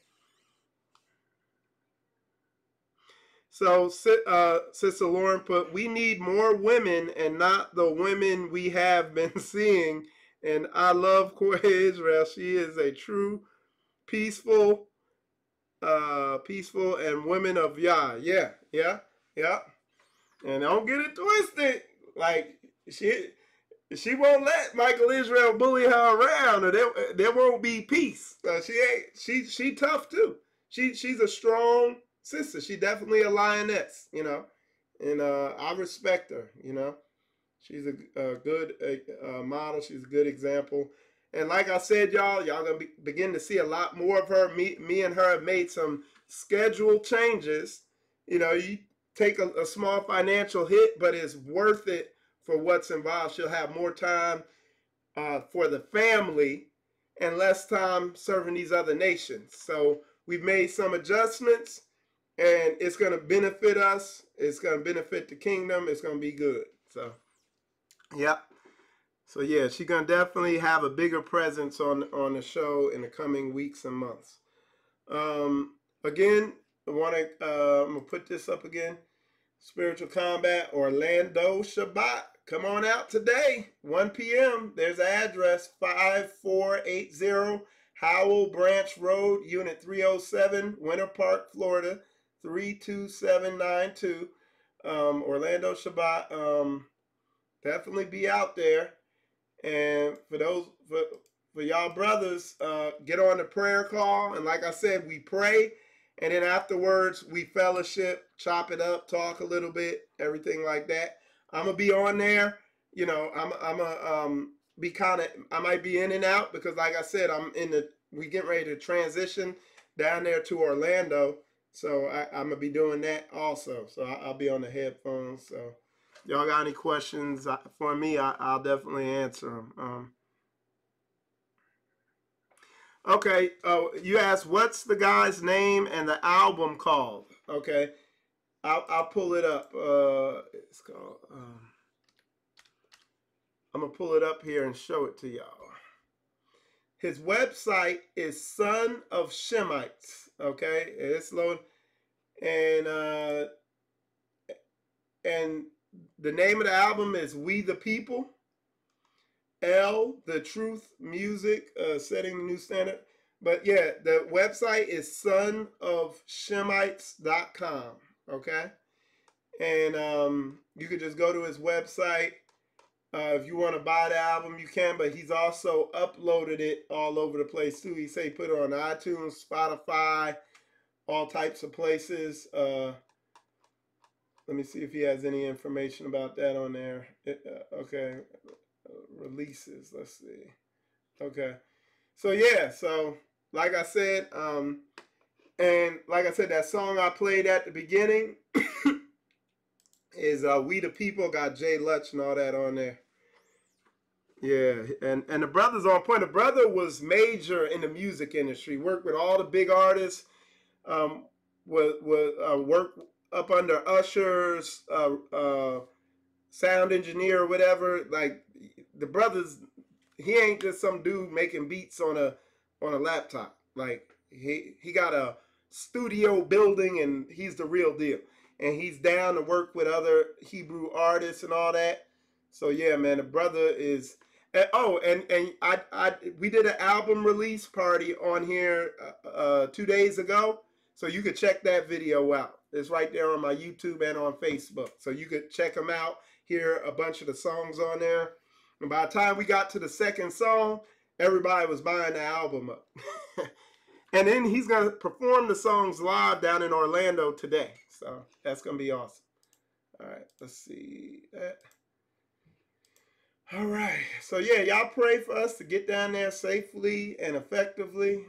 So, Sister Lauren put, we need more women and not the women we have been seeing. And I love Koya Israel. She is a true peaceful and women of Yah. Yeah. And don't get it twisted. Like, she won't let Michael Israel bully her around, or there won't be peace. She tough too. She's a strong sister. She definitely a lioness, you know, and I respect her. You know, she's a good model. She's a good example, And like I said, y'all gonna begin to see a lot more of her. Me and her have made some schedule changes. You know, you take a small financial hit, but it's worth it for what's involved. She'll have more time for the family and less time serving these other nations. So we've made some adjustments, and it's going to benefit us. It's going to benefit the kingdom. It's going to be good. So, yeah. So, yeah, she's going to definitely have a bigger presence on the show in the coming weeks and months. Again, I'm going to put this up again. Spiritual Combat, Orlando Shabbat. Come on out today, 1 p.m. There's the address, 5480 Howell Branch Road, Unit 307, Winter Park, Florida, 32792. Orlando Shabbat. Definitely be out there. And for y'all brothers, get on the prayer call. And like I said, we pray. And then afterwards, we fellowship, chop it up, talk a little bit, everything like that. I'm going to be on there. You know, I'm going to be I might be in and out because like I said, we getting ready to transition down there to Orlando. So I'm going to be doing that also. So I'll be on the headphones. So y'all got any questions for me, I'll definitely answer them. Okay, you asked what's the guy's name and the album called. Okay, I'll pull it up. It's called. I'm gonna pull it up here and show it to y'all. His website is Son of Shemites. Okay, it's loading, and the name of the album is We the People. The Truth Music, setting the new standard. But yeah, the website is sonofshemites.com. Okay, and you could just go to his website. If you want to buy the album, you can. But he's also uploaded it all over the place too. He say he put it on iTunes, Spotify, all types of places. Let me see if he has any information about that on there. Okay. Releases, let's see. Okay, so yeah, so like I said, and like I said, that song I played at the beginning is We the People, got Jay Lutch and all that on there. Yeah, and the brother's on point. The brother was major in the music industry, worked with all the big artists, worked up under ushers, sound engineer or whatever. Like the brothers, he ain't just some dude making beats on a laptop. Like he got a studio building and he's the real deal. And he's down to work with other Hebrew artists and all that. So yeah, man, the brother is. And we did an album release party on here 2 days ago. So you could check that video out. It's right there on my YouTube and on Facebook. So you could check them out, hear a bunch of the songs on there. And by the time we got to the second song, everybody was buying the album up. And then he's going to perform the songs live down in Orlando today. So that's going to be awesome. All right, let's see that. All right. So yeah, y'all pray for us to get down there safely and effectively.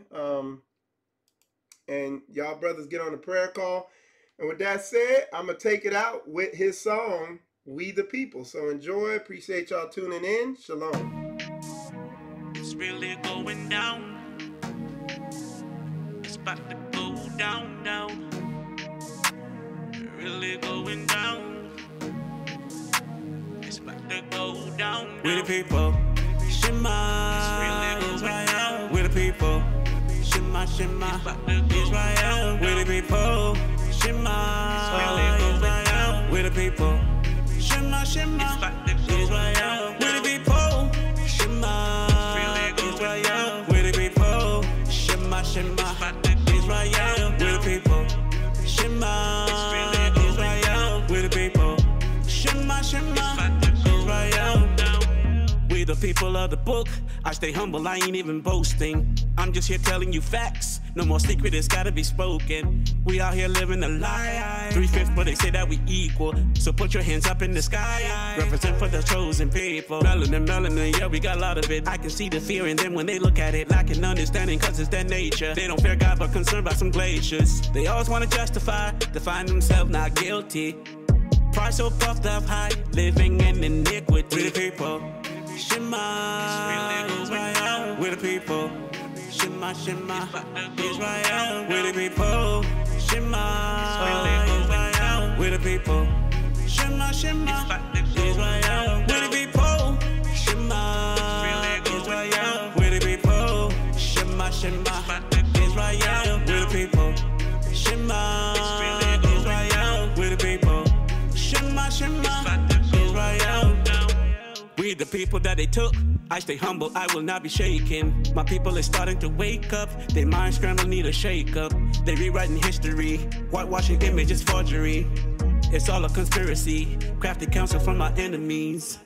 And y'all brothers get on the prayer call. And with that said, I'm going to take it out with his song, We the People. So enjoy. Appreciate y'all tuning in. Shalom. It's really going down. It's about to go down, down. Really going down. It's about to go down, down. We the people. Shema. Israel. We the people. Shema, Shema. Israel. We the people. Shema. Israel. We the people. Shema, Shema. Israel. We the people. Shema. Israel. We the people. Shema, Shema. Israel. We the people. Shema. Israel. We the people. Shema, Shema. Israel. We We the people of the book. I stay humble, I ain't even boasting. I'm just here telling you facts. No more secret, it's gotta be spoken. We out here living a lie. 3/5, but they say that we equal. So put your hands up in the sky. Represent for the chosen people. Melanin, yeah, we got a lot of it. I can see the fear in them when they look at it. Lacking understanding, cause it's their nature. They don't fear God, but concerned about some glaciers. They always wanna justify, define themselves not guilty. Pride so puffed up high, living in iniquity. We the people. Shema, Israel, we the people. Shema, Shema, Israel, we the people. Shema, Israel, we the people. Shema, Shema, Israel, we the people. Shema, Israel, we the people. Shema, Shema, Israel, we the people. Shema, Israel, we the people. Shema, Shema, Israel. We the people that they took. I stay humble, I will not be shaken. My people is starting to wake up. Their mind scramble, need a shake up. They rewriting history. Whitewashing images, forgery. It's all a conspiracy. Crafted counsel from my enemies.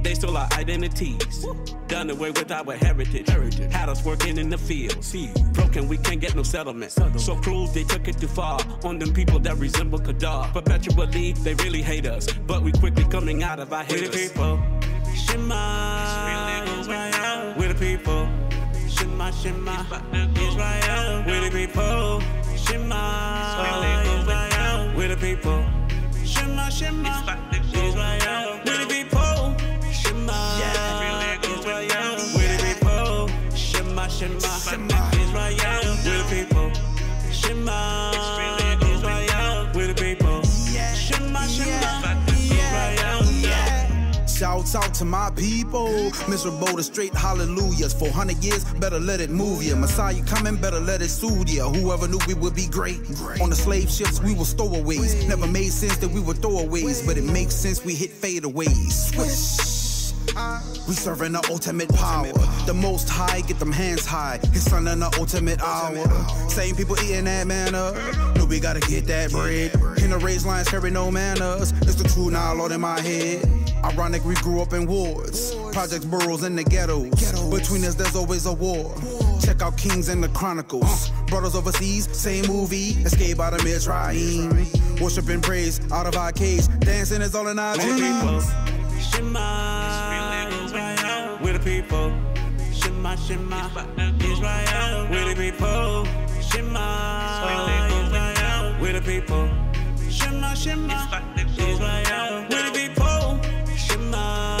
They stole our identities. Done away with our heritage. Had us working in the fields. Broken, we can't get no settlement. So cruel, they took it too far. On them people that resemble Kadar. Perpetually, they really hate us. But we quickly coming out of our haters. We the people. Shema, Israel, we the people. Shema, Shema, Israel, we the people. Shema, Israel, we the people. Shema, Shema, Israel, we the people. Shema, Israel, we the people. Shema, Shema, Israel, we the people. Shema, Israel, we the people. Shema, Shema, Israel. Shouts out to my people. Miserable to straight hallelujahs. 400 years, better let it move ya. Messiah coming, better let it soothe ya. Whoever knew we would be great. On the slave ships, we were stowaways. Never made sense that we were throwaways, but it makes sense we hit fadeaways. Swish. We serving the ultimate power. The most high, get them hands high. His son in the ultimate hour. Same people eating that manna. Know we gotta get that bread. In the raised lines, carry no manners. It's the truth now, Lord, in my head. Ironic, we grew up in wards. Projects, boroughs, and the ghettos. Between us, there's always a war. Check out Kings and the Chronicles. Brothers overseas, same movie. Escape out of Mitzrayim. Worship and praise out of our cage. Dancing is all in our dreams. Shema, Israel, we the people. Shema, Shema, Israel, we the people. Shema, Israel, we the people. Shema, Shema, Israel, we the people. Shema,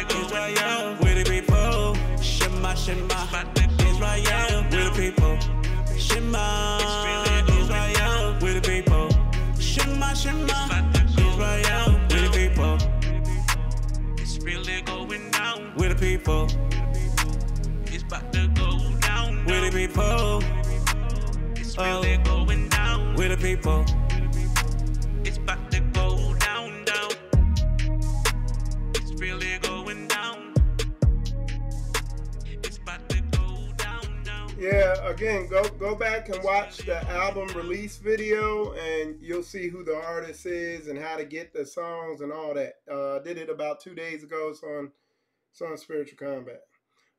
Israel, we the people. Shema, Shema, Israel, we the people. Shema, Israel, we the people. Shema, Shema, Israel, we the people. It's really going down with the people. It's about to go down with the people. It's really going down with the people. It's about to go down, down. It's really going down. It's about to go down, down. Yeah, again, go back and watch the album release video, and you'll see who the artist is and how to get the songs and all that. Did it about 2 days ago. It's on Spiritual Combat.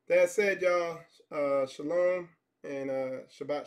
That said, y'all, shalom and Shabbat